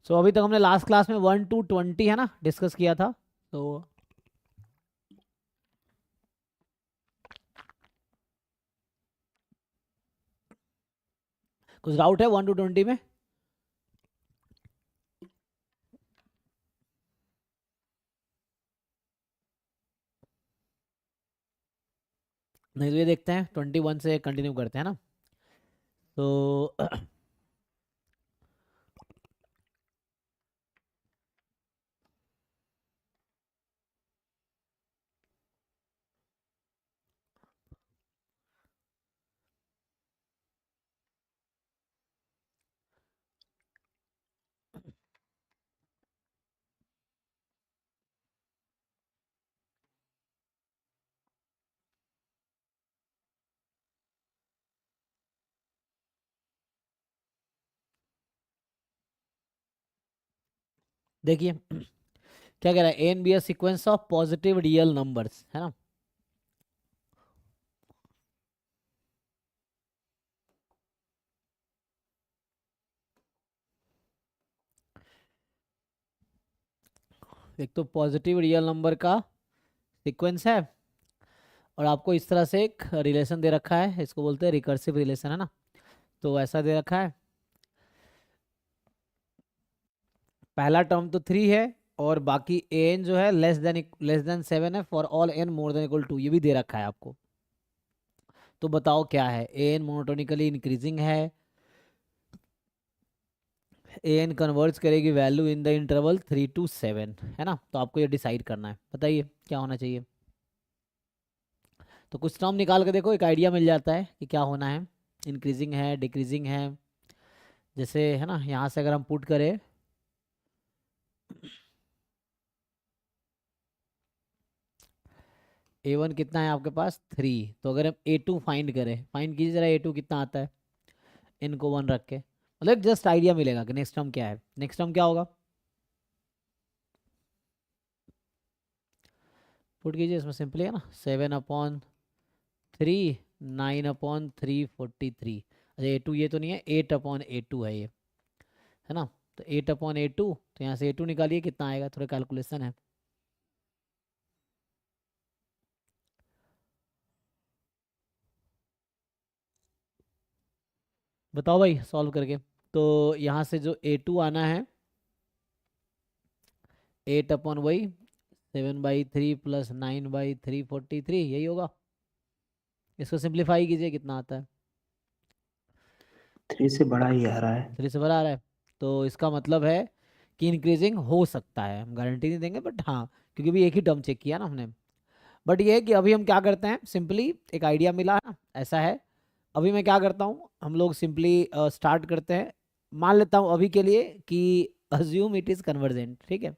सो अभी तक हमने लास्ट क्लास में 1 to 20 है ना डिस्कस किया था। तो कुछ डाउट है 1 to 20 में? नहीं तो ये देखते हैं 21 से कंटिन्यू करते हैं ना। तो देखिए क्या कह रहा है, A and B are sequence of positive real numbers, है ना। एक तो पॉजिटिव रियल नंबर का सीक्वेंस है, और आपको इस तरह से एक रिलेशन दे रखा है, इसको बोलते हैं रिकर्सिव रिलेशन, है ना। तो ऐसा दे रखा है, पहला टर्म तो 3 है, और बाकी एन जो है लेस देन 7 है for all N more than equal to, ये भी दे रखा है आपको। तो बताओ क्या है, एन मोनोटोनिकली इंक्रीजिंग है, एन कन्वर्ज करेगी value in the interval 3 to 7, है ना। तो आपको ये डिसाइड करना है, बताइए क्या होना चाहिए। तो कुछ टर्म निकाल के देखो, एक आइडिया मिल जाता है कि क्या होना है, इंक्रीजिंग है डिक्रीजिंग है। जैसे है ना, यहाँ से अगर हम पुट करें A1 कितना है आपके पास 3, तो अगर हम A2 फाइंड करें, फाइंड कीजिए जरा A2 कितना आता है, इनको 1 रख के, मतलब जस्ट आइडिया मिलेगा कि नेक्स्ट टर्म क्या है। नेक्स्ट टर्म क्या होगा, पुट कीजिए इसमें, सिंपली है ना, 7/3, 9/343। अच्छा A2 ये तो नहीं है, 8/A2 है ये, है ना। तो 8/A2, तो यहाँ से A2 निकालिए कितना आएगा, थोड़ा कैलकुलेशन है। बताओ भाई सॉल्व करके। तो यहाँ से जो A2 आना है, 8/वही 7/3 प्लस 9/343, यही होगा। इसको सिंप्लीफाई कीजिए, कितना आता है, 3 से बड़ा ही आ रहा है। 3 से बड़ा आ रहा है। तो इसका मतलब है कि इंक्रीजिंग हो सकता है, हम गारंटी नहीं देंगे बट हाँ, क्योंकि भी एक ही टर्म चेक किया ना हमने। बट ये है कि अभी हम क्या करते हैं, सिंपली एक आइडिया मिला है ना, ऐसा है। अभी मैं क्या करता हूँ, हम लोग सिंपली स्टार्ट करते हैं। मान लेता हूँ अभी के लिए कि अज्यूम इट इज़ कन्वर्जेंट, ठीक है।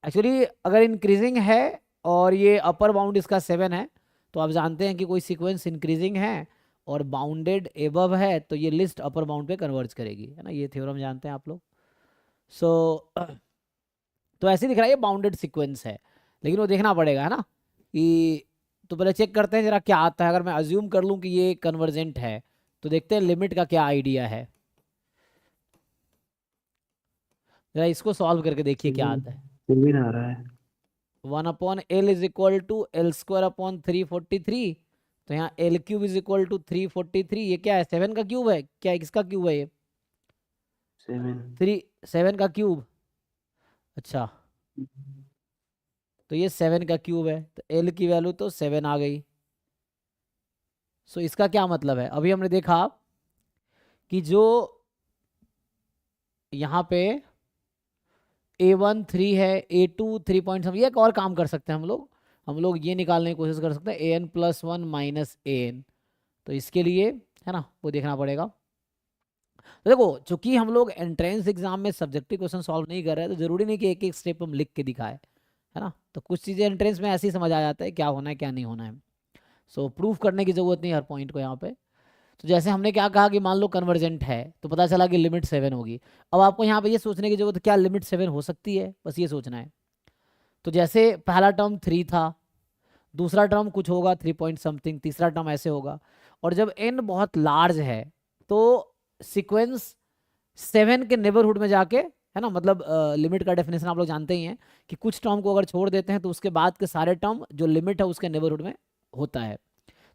एक्चुअली अगर इंक्रीजिंग है और ये अपर बाउंड इसका 7 है, तो आप जानते हैं कि कोई सीक्वेंस इंक्रीजिंग है और बाउंडेड एबव है तो ये लिस्ट अपर बाउंड पे कन्वर्ज करेगी, है ना। ये थ्योरम जानते हैं आप लोग। सो तो ऐसे दिख रहा है ये बाउंडेड सीक्वेंस है, लेकिन वो देखना पड़ेगा, है ना कि। तो पहले चेक करते हैं जरा क्या आता है। अगर मैं अज्यूम कर लूँ कि ये कन्वर्जेंट है, तो देखते हैं लिमिट का क्या आइडिया है। जरा इसको सॉल्व करके देखिए फिर क्या भी आता है। फिर भी ना आ रहा है। 1/L is equal to L² / 343। तो यहाँ L³ इज इक्वल टू 343, ये क्या है, 7 का क्यूब है क्या, किसका क्यूब है ये, 7। 7 का क्यूब। अच्छा, तो ये 7 का क्यूब है, तो L की वैल्यू तो 7 आ गई। सो इसका क्या मतलब है, अभी हमने देखा कि जो यहाँ पे A1 3 है, A2 3 पॉइंट ये एक और काम कर सकते हैं हम लोग ये निकालने की कोशिश कर सकते हैं AN+1 माइनस AN। तो इसके लिए है ना वो देखना पड़ेगा। तो देखो चूंकि हम लोग एंट्रेंस एग्जाम में सब्जेक्टिव क्वेश्चन सॉल्व नहीं कर रहे हैं, तो जरूरी नहीं कि एक एक स्टेप हम लिख के दिखाए, है ना। तो कुछ चीज़ें एंट्रेंस में ऐसे ही समझ आ जाता है क्या होना है क्या नहीं होना है। सो प्रूफ करने की जरूरत नहीं हर पॉइंट को यहाँ पे। तो जैसे हमने क्या कहा कि मान लो कन्वर्जेंट है, तो पता चला कि लिमिट 7 होगी। अब आपको यहाँ पे ये सोचने की जरूरत है क्या लिमिट 7 हो सकती है, बस ये सोचना है। तो जैसे पहला टर्म 3 था, दूसरा टर्म कुछ होगा 3 पॉइंट समथिंग, तीसरा टर्म ऐसे होगा। और जब n बहुत लार्ज है, तो सीक्वेंस 7 के नेबरहुड में जाके है ना, मतलब लिमिट का डेफिनेशन आप लोग जानते ही हैं कि कुछ टर्म को अगर छोड़ देते हैं तो उसके बाद के सारे टर्म जो लिमिट है उसके नेबरहुड में होता है।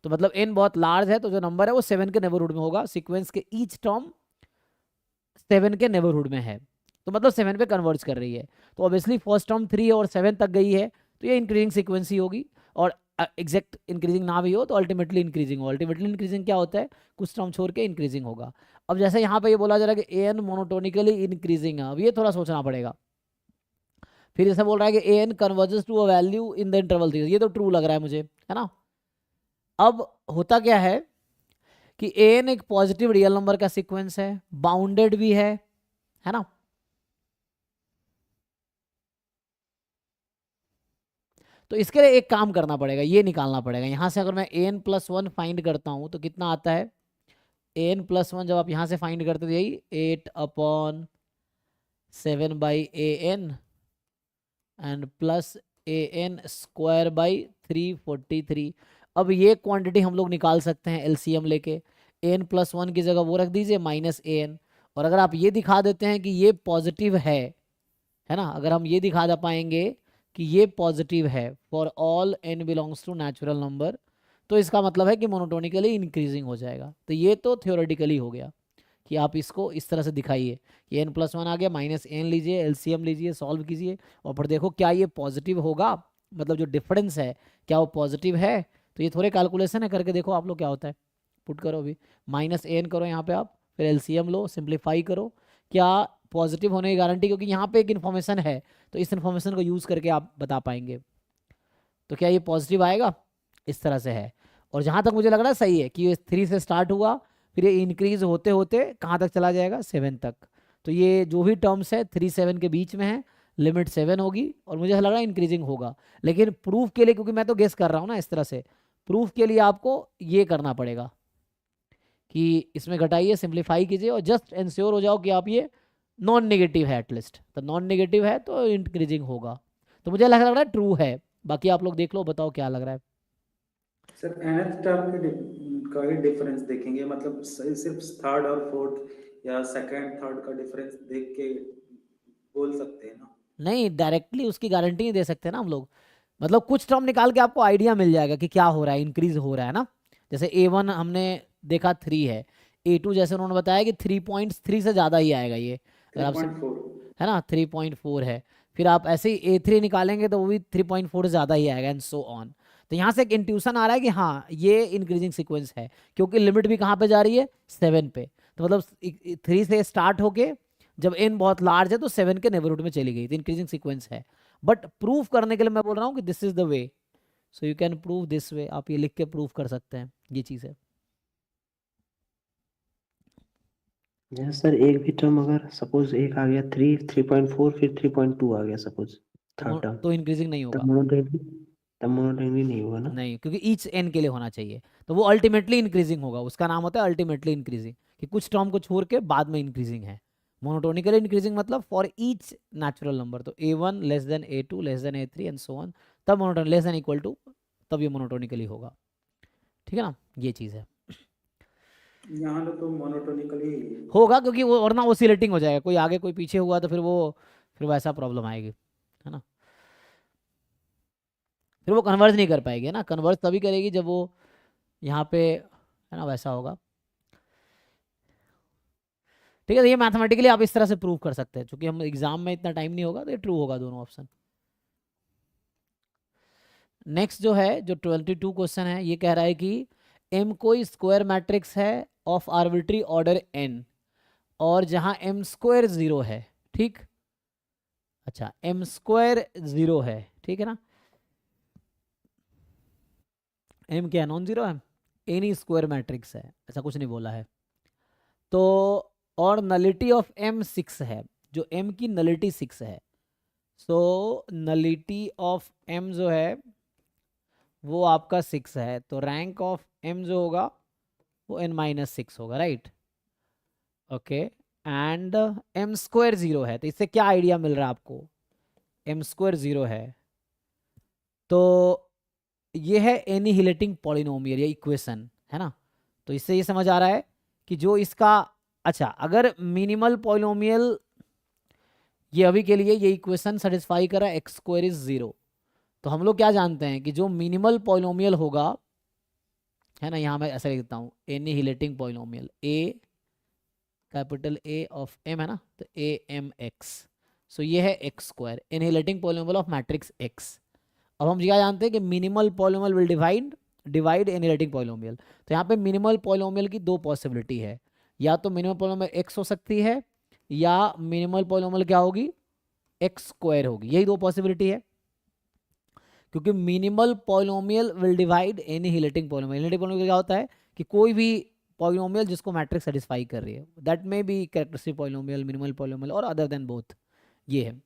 तो मतलब n बहुत लार्ज है तो जो नंबर है वो 7 के नेबरहुड में होगा, सीक्वेंस के ईच टर्म 7 के नेबरहुड में है, तो मतलब 7 पे कन्वर्ज कर रही है। तो ऑब्वियसली फर्स्ट टर्म 3 और 7 तक गई है तो ये इंक्रीजिंग सीक्वेंस ही होगी, और एग्जैक्ट इंक्रीजिंग ना भी हो तो अल्टीमेटली इंक्रीजिंग हो। अल्टीमेटली इंक्रीजिंग क्या होता है, कुछ टर्म छोड़ के इंक्रीजिंग होगा। अब जैसे यहाँ पे ये बोला जा रहा है कि an मोनोटोनिकली इंक्रीजिंग है, अब ये थोड़ा सोचना पड़ेगा। फिर जैसे बोल रहा है कि an converges to a value in the interval 3, ये तो ट्रू लग रहा है मुझे, है ना। अब होता क्या है कि an एक पॉजिटिव रियल नंबर का सीक्वेंस है, बाउंडेड भी है ना। तो इसके लिए एक काम करना पड़ेगा, ये निकालना पड़ेगा यहाँ से। अगर मैं an प्लस 1 फाइंड करता हूँ तो कितना आता है, an प्लस 1 जब आप यहाँ से फाइंड करते हो यही 8/7/an and plus an square by 343। अब ये क्वांटिटी हम लोग निकाल सकते हैं एलसीएम लेके, an प्लस 1 की जगह वो रख दीजिए माइनस an। और अगर आप ये दिखा देते हैं कि ये पॉजिटिव है ना, अगर हम ये दिखा दे पाएंगे कि ये पॉजिटिव है for all n belongs to natural number, तो इसका मतलब है कि मोनोटोनिकली इंक्रीजिंग हो जाएगा। तो ये तो थ्योरेटिकली हो गया कि आप इसको इस तरह से दिखाइए, ये n प्लस 1 आ गया, माइनस n लीजिए, एलसीएम लीजिए, सॉल्व कीजिए और फिर देखो क्या ये पॉजिटिव होगा, मतलब जो डिफरेंस है क्या वो पॉजिटिव है। तो ये थोड़े कैलकुलेशन है, करके देखो आप लोग क्या होता है। पुट करो अभी, माइनस n करो यहाँ पे आप, फिर एलसीएम लो, सिंप्लीफाई करो, क्या पॉजिटिव होने की गारंटी, क्योंकि यहाँ पे एक इन्फॉर्मेशन है तो इस इन्फॉर्मेशन को यूज़ करके आप बता पाएंगे। तो क्या ये पॉजिटिव आएगा, इस तरह से है। और जहाँ तक मुझे लग रहा है सही है कि ये 3 से स्टार्ट हुआ, फिर ये इंक्रीज होते होते कहाँ तक चला जाएगा, 7 तक। तो ये जो भी टर्म्स है 3-7 के बीच में है, लिमिट 7 होगी, और मुझे लग रहा है इंक्रीजिंग होगा। लेकिन प्रूफ के लिए, क्योंकि मैं तो गेस कर रहा हूँ ना इस तरह से, प्रूफ के लिए आपको ये करना पड़ेगा कि इसमें घटाइए, सिंप्लीफाई कीजिए और जस्ट इंश्योर हो जाओ कि आप ये नॉन नेगेटिव है एटलीस्ट। तो नॉन नेगेटिव है तो इंक्रीजिंग होगा। तो मुझे लग रहा है ट्रू है, बाकी आप लोग देख लो, बताओ क्या लग रहा है। सर nth टर्म का ही डिफरेंस देखेंगे, मतलब सिर्फ थर्ड और फोर्थ या सेकंड थर्ड का डिफरेंस देख के बोल सकते हैं ना। नहीं, डायरेक्टली उसकी गारंटी नहीं दे सकते ना हम लोग, मतलब कुछ टर्म निकाल के आपको आइडिया मिल जाएगा कि क्या हो रहा है, इंक्रीज हो रहा है ना। जैसे A1 हमने देखा 3 है, A2 जैसे उन्होंने बताया कि 3.3 से ज़्यादा ही आएगा ये, अगर आप 3.4। है ना 3.4 है। फिर आप ऐसे ही A3 निकालेंगे तो वो भी 3.4 से ज़्यादा ही आएगा एंड सो ऑन। तो यहाँ से एक इंट्यूशन आ रहा है कि हाँ ये इंक्रीजिंग सीक्वेंस है, क्योंकि लिमिट भी कहाँ पे जा रही है, 7 पे। तो मतलब 3 से स्टार्ट होके जब n बहुत लार्ज है तो 7 के नेबरहुड में चली गई, तो इंक्रीजिंग सीक्वेंस है। बट प्रूफ करने के लिए मैं बोल रहा हूँ कि this is the way, so you can prove this way, आप ये लिख के प्रूव कर सकते हैं, ये चीज़ है। यस सर, एक भी टर्म अगर सपोज एक आ गया 3.4 फिर 3.2 आ गया सपोज थर्ड टर्म, तो इंक्रीजिंग नहीं तब होगा, मोनोटोनिकली नहीं होगा ना। नहीं, क्योंकि ईच n के लिए होना चाहिए। तो वो अल्टीमेटली इंक्रीजिंग होगा, उसका नाम होता है अल्टीमेटली इंक्रीजिंग, कि कुछ टर्म को छोड़ के बाद में इंक्रीजिंग है। मोनोटोनिकली इंक्रीजिंग मतलब फॉर ईच नेचुरल नंबर, तो A1 less than A2 less than A3 and so on, तब monotone less than equal to, तब ये मोनोटोनिकली होगा। ठीक है ना, ये चीज़ है। यहाँ तो मोनोटोनिकली होगा क्योंकि वो और ना ओसिलेटिंग हो जाएगा, कोई आगे कोई पीछे हुआ तो फिर वैसा प्रॉब्लम आएगी, है ना। फिर वो कन्वर्ज नहीं कर पाएगी, है ना, कन्वर्ज तभी करेगी जब वो यहाँ पे, है ना, वैसा होगा। ठीक है, तो ये मैथमेटिकली आप इस तरह से प्रूव कर सकते हैं, क्योंकि हम एग्जाम में इतना टाइम नहीं होगा, तो ये ट्रू होगा दोनों ऑप्शन। नेक्स्ट जो है, जो 22 क्वेश्चन है, ये कह रहा है कि m कोई स्क्वायर मैट्रिक्स है ऑफ आर्बिट्री ऑर्डर n, और जहां m स्क्वायर 0 है, ठीक। अच्छा, m स्क्वायर 0 है, ठीक है ना, m क्या नॉन जीरो है, एनी स्क्वायर मैट्रिक्स है, ऐसा कुछ नहीं बोला है। तो और नलिटी ऑफ m 6 है, जो m की नलिटी 6 है। सो नलिटी ऑफ m जो है वो आपका 6 है, तो रैंक ऑफ m जो होगा वो n-6 होगा, right. Okay, and m square 0 है, तो इससे क्या आइडिया मिल रहा है आपको, m स्क्वायर 0 है तो ये है एनिहिलेटिंग पॉलिनोमियल या इक्वेशन, है ना। तो इससे ये समझ आ रहा है कि जो इसका, अच्छा अगर मिनिमल पॉलिनोमियल ये अभी के लिए ये इक्वेशन सेटिस्फाई कर रहा है एक्स स्क्वायर इज 0। तो हम लोग क्या जानते हैं कि जो मिनिमल पॉलिनोमियल होगा, है ना, यहाँ मैं ऐसा लिख देता हूँ, annihilating polynomial A, capital A of M, है ना, तो ए एम एक्स। सो ये है X square, annihilating polynomial of matrix X. अब हम क्या जानते हैं कि minimal polynomial will divide annihilating polynomial. तो यहाँ पे मिनिमल पॉलिनोमियल की दो पॉसिबिलिटी है, या तो मिनिमल पॉलिनोमियल एक्स हो सकती है, या मिनिमल पॉलिनोमियल क्या होगी, एक्स स्क्वायर होगी। यही दो पॉसिबिलिटी है, क्योंकि minimal polynomial will divide annihilating polynomial. Annihilating polynomial क्या होता है कि कोई भी पॉलिनोमियल जिसको मैट्रिक्स सेटिस्फाई कर रही है, that may be characteristic polynomial, minimal polynomial और अदर देन बोथ, ये है।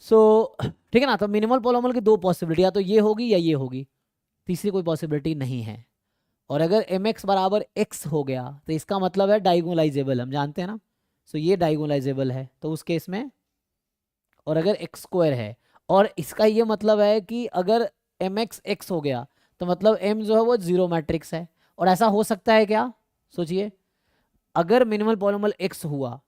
सो ठीक है ना, तो मिनिमल पॉलिनोमियल की दो पॉसिबिलिटी, या तो ये होगी या ये होगी, तीसरी कोई पॉसिबिलिटी नहीं है। और अगर एम एक्स बराबर एक्स हो गया तो इसका मतलब है डायगोनलाइजेबल, हम जानते हैं ना। सो ये डायगोनलाइजेबल है तो उस केस में, और अगर एक्स स्क्वायर है, और इसका ये मतलब है कि अगर एम एक्स एक्स हो गया तो मतलब एम जो है वो जीरो मैट्रिक्स है। और ऐसा हो सकता है क्या, सोचिए, अगर मिनिमल पॉलिनोमियल एक्स हुआ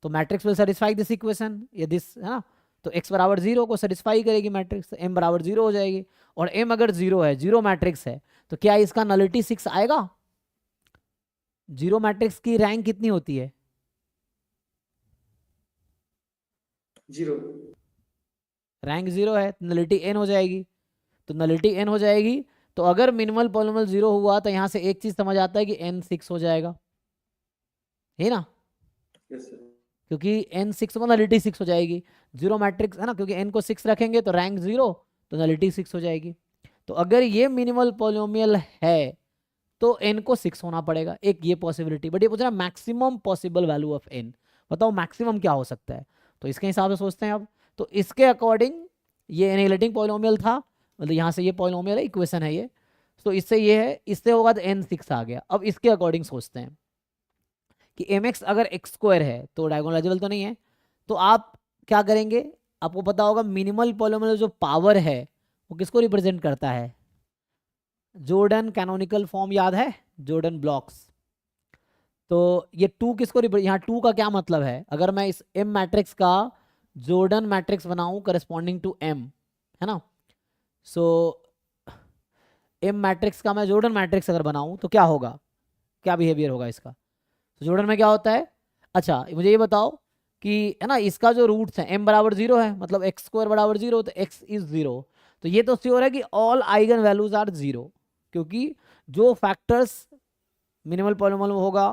तो matrix will satisfy this equation, ये दिस, है ना, तो x बराबर 0 को सेटिस्फाई करेगी मैट्रिक्स, तो m बराबर 0 हो जाएगी। और m अगर 0 है, जीरो मैट्रिक्स है, तो क्या इसका नलिटी 6 आएगा? जीरो मैट्रिक्स की रैंक कितनी होती है? 0। रैंक 0 है, नलिटी n हो जाएगी। तो नलिटी n हो जाएगी, तो अगर मिनिमल पॉलिनोमियल 0 हुआ तो यहां से एक चीज समझ आता है कि n 6 हो जाएगा, है ना, यस सर। क्योंकि n 6 में नलिटी 6 हो जाएगी। जीरो मैट्रिक्स है ना, क्योंकि n को 6 रखेंगे तो रैंक 0, तो नलिटी 6 हो जाएगी। तो अगर ये मिनिमल पॉलिनोमियल है तो n को 6 होना पड़ेगा, एक ये पॉसिबिलिटी। बट ये पूछ रहा है maximum possible value of n, बताओ मैक्सिमम क्या हो सकता है। तो इसके हिसाब से सोचते हैं अब। तो इसके अकॉर्डिंग ये एनिहिलेटिंग पॉलिनोमियल था, मतलब यहाँ से ये पॉलिनोमियल है, इक्वेशन है ये। तो इससे ये है, इससे होगा तो n 6 आ गया। अब इसके अकॉर्डिंग सोचते हैं कि mx अगर एक्स स्क्वायर है तो डायगोनलाइजेबल तो नहीं है। तो आप क्या करेंगे, आपको पता होगा मिनिमल पॉलिनोमियल जो पावर है वो किसको रिप्रेजेंट करता है, जॉर्डन कैनोनिकल फॉर्म याद है, जॉर्डन ब्लॉक्स। तो ये टू किसको यहाँ टू का क्या मतलब है, अगर मैं इस m मैट्रिक्स का जॉर्डन मैट्रिक्स बनाऊं करस्पॉन्डिंग टू m, है ना, सो m मैट्रिक्स का मैं जॉर्डन मैट्रिक्स अगर बनाऊं तो क्या होगा, क्या बिहेवियर होगा इसका। तो जॉर्डन में क्या होता है, अच्छा मुझे ये बताओ कि, है ना, इसका जो रूट्स है m बराबर 0 है, मतलब एक्स स्क्वायर बराबर 0, तो x इज 0। तो ये तो श्योर है कि ऑल आइगन वैल्यूज आर 0, क्योंकि जो फैक्टर्स मिनिमल पॉलिनोमियल में होगा,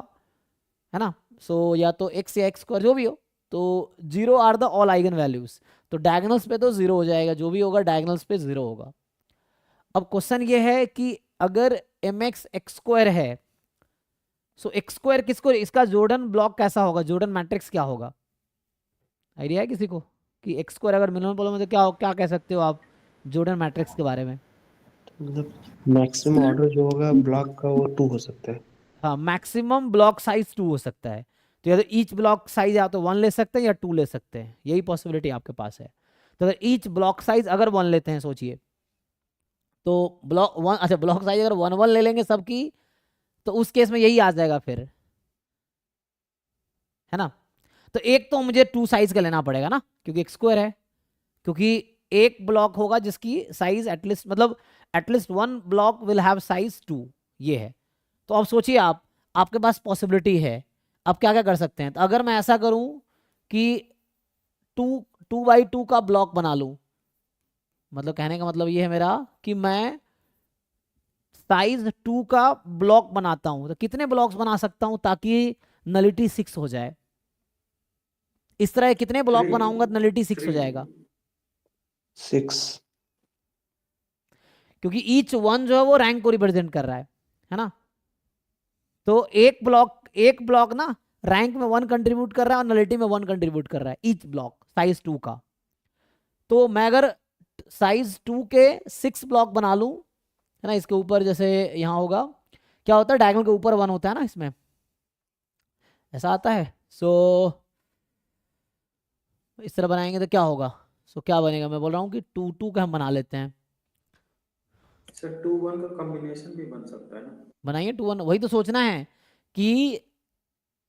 है ना, सो या तो x या एक्स स्क्वायर जो भी हो, तो 0 are the all eigen values. तो डायगोनल्स पे तो 0 हो जाएगा, जो भी होगा डायगोनल्स पे 0 होगा। अब क्वेश्चन ये है कि अगर mx एक्स स्क्वायर है, सो एक्स स्क्वायर किसको, इसका जॉर्डन ब्लॉक कैसा होगा, जॉर्डन मैट्रिक्स क्या होगा, आइडिया है किसी को कि एक्स स्क्वायर अगर मिनिमम पॉलिनोमियल तो क्या क्या कह सकते हो आप जॉर्डन मैट्रिक्स के बारे में। मतलब मैक्सिमम ऑर्डर जो होगा ब्लॉक का वो 2 हो सकता है। हाँ, मैक्सिमम ब्लॉक साइज 2 हो सकता है। तो या तो ईच ब्लॉक साइज या तो 1 ले सकते हैं या 2 ले सकते हैं, यही पॉसिबिलिटी आपके पास है। तो अगर ईच ब्लॉक साइज अगर 1 लेते हैं, सोचिए, तो ब्लॉक 1, अच्छा ब्लॉक साइज अगर 1 1 ले लेंगे सबकी, तो उस केस में यही आ जाएगा फिर, है ना। तो एक तो मुझे 2 साइज का लेना पड़ेगा ना, क्योंकि एक्स स्क्वायर है, क्योंकि एक ब्लॉक होगा जिसकी साइज एटलीस्ट, मतलब at least 1 block will have size 2, ये है। तो अब सोचिए आप, आपके पास पॉसिबिलिटी है, अब क्या क्या कर सकते हैं। तो अगर मैं ऐसा करूं कि 2 2 बाई 2 का ब्लॉक बना लूं, मतलब कहने का मतलब ये है मेरा कि मैं साइज 2 का ब्लॉक बनाता हूं, तो कितने ब्लॉक्स बना सकता हूं ताकि नलिटी 6 हो जाए, इस तरह कितने ब्लॉक 3 बनाऊंगा तो नलिटी 6 हो 3 जाएगा, 6। क्योंकि ईच वन जो है वो रैंक को रिप्रेजेंट कर रहा है ना। तो एक ब्लॉक ना रैंक में 1 कंट्रीब्यूट कर रहा है और नलिटी में 1 कंट्रीब्यूट कर रहा है, ईच ब्लॉक साइज 2 का। तो मैं अगर साइज 2 के 6 ब्लॉक बना लूं, है ना, इसके ऊपर जैसे यहाँ होगा, क्या होता है डायगोनल के ऊपर 1 होता है ना, इसमें ऐसा आता है। सो इस तरह बनाएंगे तो क्या होगा, सो क्या बनेगा, मैं बोल रहा हूँ कि 2 2 का हम बना लेते हैं। सर 2 1 का कॉम्बिनेशन भी बन सकता है ना। बनाइए 2 1, वही तो सोचना है कि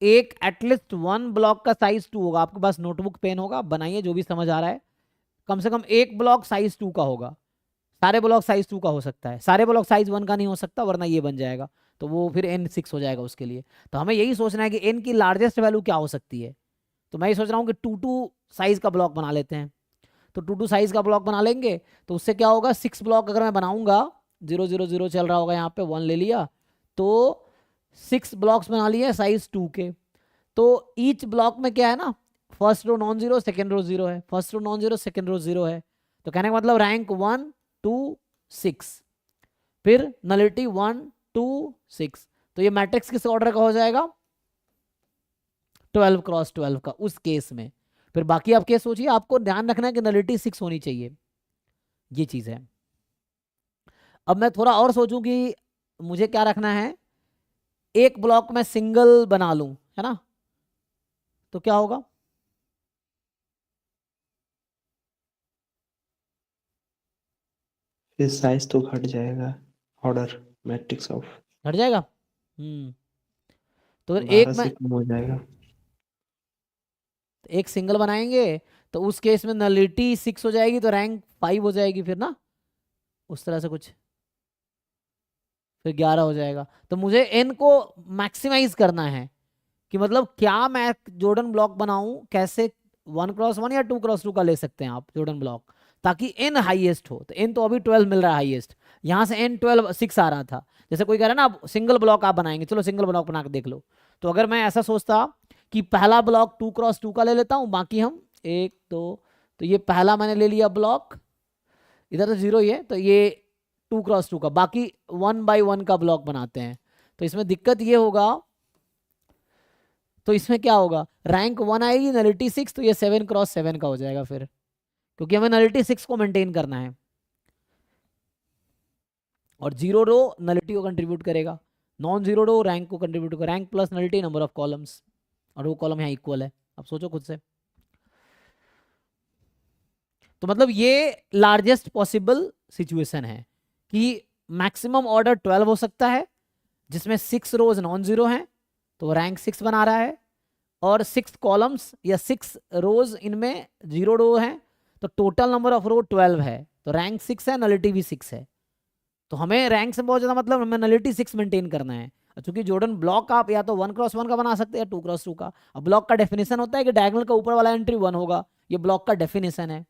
एक एटलीस्ट वन ब्लॉक का साइज 2 होगा। आपके पास नोटबुक पेन होगा, बनाइए, जो भी समझ आ रहा है। कम से कम एक ब्लॉक साइज 2 का होगा। सारे ब्लॉक साइज 2 का हो सकता है, सारे ब्लॉक साइज 1 का नहीं हो सकता, वरना ये बन जाएगा, तो वो फिर n 6 हो जाएगा उसके लिए। तो हमें यही सोचना है कि n की लार्जेस्ट वैल्यू क्या हो सकती है। तो मैं ये सोच रहा हूँ कि 2 साइज का ब्लॉक बना लेते हैं। तो 2 साइज का ब्लॉक बना लेंगे तो उससे क्या होगा, 6 ब्लॉक अगर मैं बनाऊंगा, 0 0 0 चल रहा होगा यहाँ पे, 1 ले लिया, तो 6 ब्लॉक्स बना लिए साइज 2 के। तो ईच ब्लॉक में क्या है ना, first row non zero, second row zero है, first row non zero, second row zero है। तो कहने का मतलब रैंक 1 2 6, फिर नलिटी 1 2 6। तो ये मैट्रिक्स किस ऑर्डर का हो जाएगा, 12 क्रॉस 12 का उस केस में। फिर बाकी आप केस सोचिए, आपको ध्यान रखना है कि नलिटी 6 होनी चाहिए, ये चीज है। अब मैं थोड़ा और सोचूं कि मुझे क्या रखना है, एक ब्लॉक में सिंगल बना लूं, है ना, तो क्या होगा, फिर साइज तो घट जाएगा, ऑर्डर मैट्रिक्स ऑफ घट जाएगा। तो फिर 12 से कम हो जाएगा। एक सिंगल बनाएंगे तो उस केस में नलिटी 6 हो जाएगी, तो रैंक 5 हो जाएगी फिर ना, उस तरह से कुछ, फिर 11 हो जाएगा। तो मुझे एन को मैक्सिमाइज करना है कि मतलब क्या मैं जॉर्डन ब्लॉक बनाऊं, कैसे 1 क्रॉस 1 या 2 क्रॉस 2 का ले सकते हैं आप जॉर्डन ब्लॉक, ताकि एन हाईएस्ट हो। तो एन तो अभी 12 मिल रहा है हाईएस्ट, यहाँ से एन 12 6 आ रहा था। जैसे कोई कह रहा है ना आप सिंगल ब्लॉक आप बनाएंगे, चलो सिंगल ब्लॉक बना के देख लो। तो अगर मैं ऐसा सोचता कि पहला ब्लॉक 2 क्रॉस 2 का ले लेता हूँ, बाकी हम 1 2, तो ये पहला मैंने ले लिया ब्लॉक, इधर तो जीरो ही है, तो ये 2 क्रॉस 2 का, बाकी 1 बाई 1 का ब्लॉक बनाते हैं। तो इसमें दिक्कत ये होगा, तो इसमें क्या होगा, रैंक 1 आएगी, नलिटी 6, तो ये 7 क्रॉस 7 का हो जाएगा फिर, क्योंकि हमें नलिटी 6 को मेंटेन करना है। और जीरो रो नलिटी को कंट्रीब्यूट करेगा, नॉन जीरो रो रैंक को कंट्रीब्यूट करेगा, rank plus nullity number of columns, और वो कॉलम यहाँ इक्वल है। अब सोचो खुद से। तो मतलब ये लार्जेस्ट पॉसिबल सिचुएशन है कि मैक्सिमम ऑर्डर 12 हो सकता है, जिसमें 6 रोज नॉन जीरो हैं, तो रैंक 6 बना रहा है, और 6 कॉलम्स या 6 रोज इनमें जीरो रो हैं, तो टोटल नंबर ऑफ रो 12 है, तो रैंक 6 है, नलिटी भी 6 है। तो हमें रैंक से बहुत ज़्यादा मतलब हमें नलिटी 6 मेंटेन करना है। क्योंकि जॉर्डन ब्लॉक आप या तो 1 क्रॉस 1 का बना सकते हैं या 2 क्रॉस 2 का। अब ब्लॉक का डेफिनेशन होता है कि डायगोनल का ऊपर वाला एंट्री 1 होगा, ये ब्लॉक का डेफिनेशन है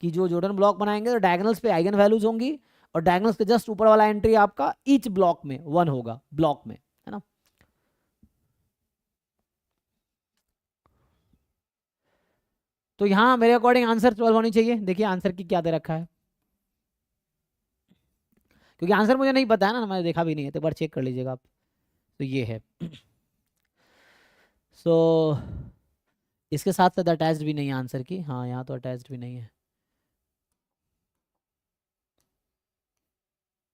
कि जो जॉर्डन ब्लॉक बनाएंगे तो डायगोनल्स पे आइगन वैल्यूज होंगी, और डायगोनल्स के जस्ट ऊपर वाला एंट्री आपका ईच ब्लॉक में 1 होगा, ब्लॉक में, है ना। तो यहाँ मेरे अकॉर्डिंग आंसर 12 होनी चाहिए। देखिए आंसर की क्या दे रखा है, क्योंकि आंसर मुझे नहीं पता है ना, मैंने देखा भी नहीं है, तो एक बार चेक कर लीजिएगा आप। तो ये है सो इसके साथ साथ अटैच्ड भी नहीं है आंसर की, हाँ यहाँ तो अटैच्ड भी नहीं है,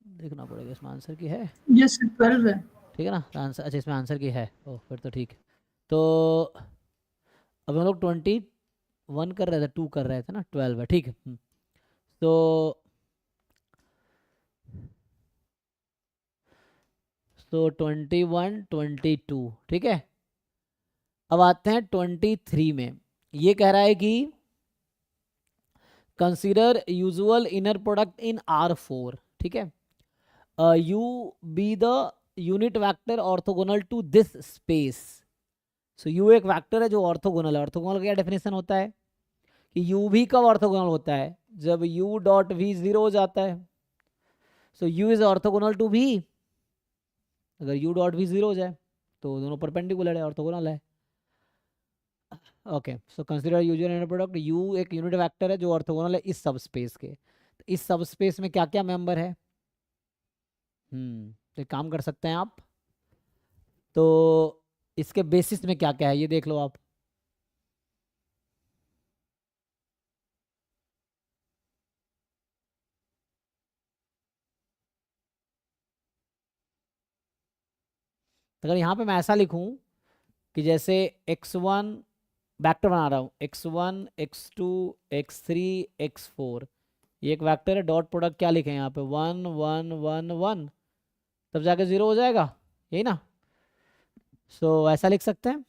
देखना पड़ेगा इसमें आंसर की है। यस 12 है। ठीक है ना, तो आंसर, अच्छा इसमें आंसर की है, ओह फिर तो ठीक है। तो अब हम लोग 21 कर रहे थे, 2 कर रहे थे ना, 12 है, ठीक है। तो 21 22, ठीक है। अब आते हैं 23 में, ये कह रहा है कि consider usual inner product in R4, ठीक है, U be the unit vector orthogonal to this space. So U एक वेक्टर है जो ऑर्थोगोनल है। ऑर्थोगोनल का क्या डेफिनेशन होता है कि यू भी कब ऑर्थोगोनल होता है, जब यू डॉट वी 0 हो जाता है। So U is orthogonal to भी, अगर यू डॉट वी 0 हो जाए तो दोनों परपेंडिकुलर है, ऑर्थोगोनल है। Okay, so consider usual inner product, you एक यूनिट वेक्टर है जो ऑर्थोगोनल है इस सब स्पेस के। तो इस सब स्पेस में क्या क्या मेंबर है, तो काम कर सकते हैं आप। तो इसके बेसिस में क्या क्या है ये देख लो आप। अगर यहाँ पे मैं ऐसा लिखूं कि जैसे x1 वेक्टर बना रहा हूँ, x1 x2 x3 x4, ये एक वेक्टर है, डॉट प्रोडक्ट क्या लिखें यहाँ पे 1 1 1 1, तब जाके 0 हो जाएगा, यही ना। सो ऐसा लिख सकते हैं।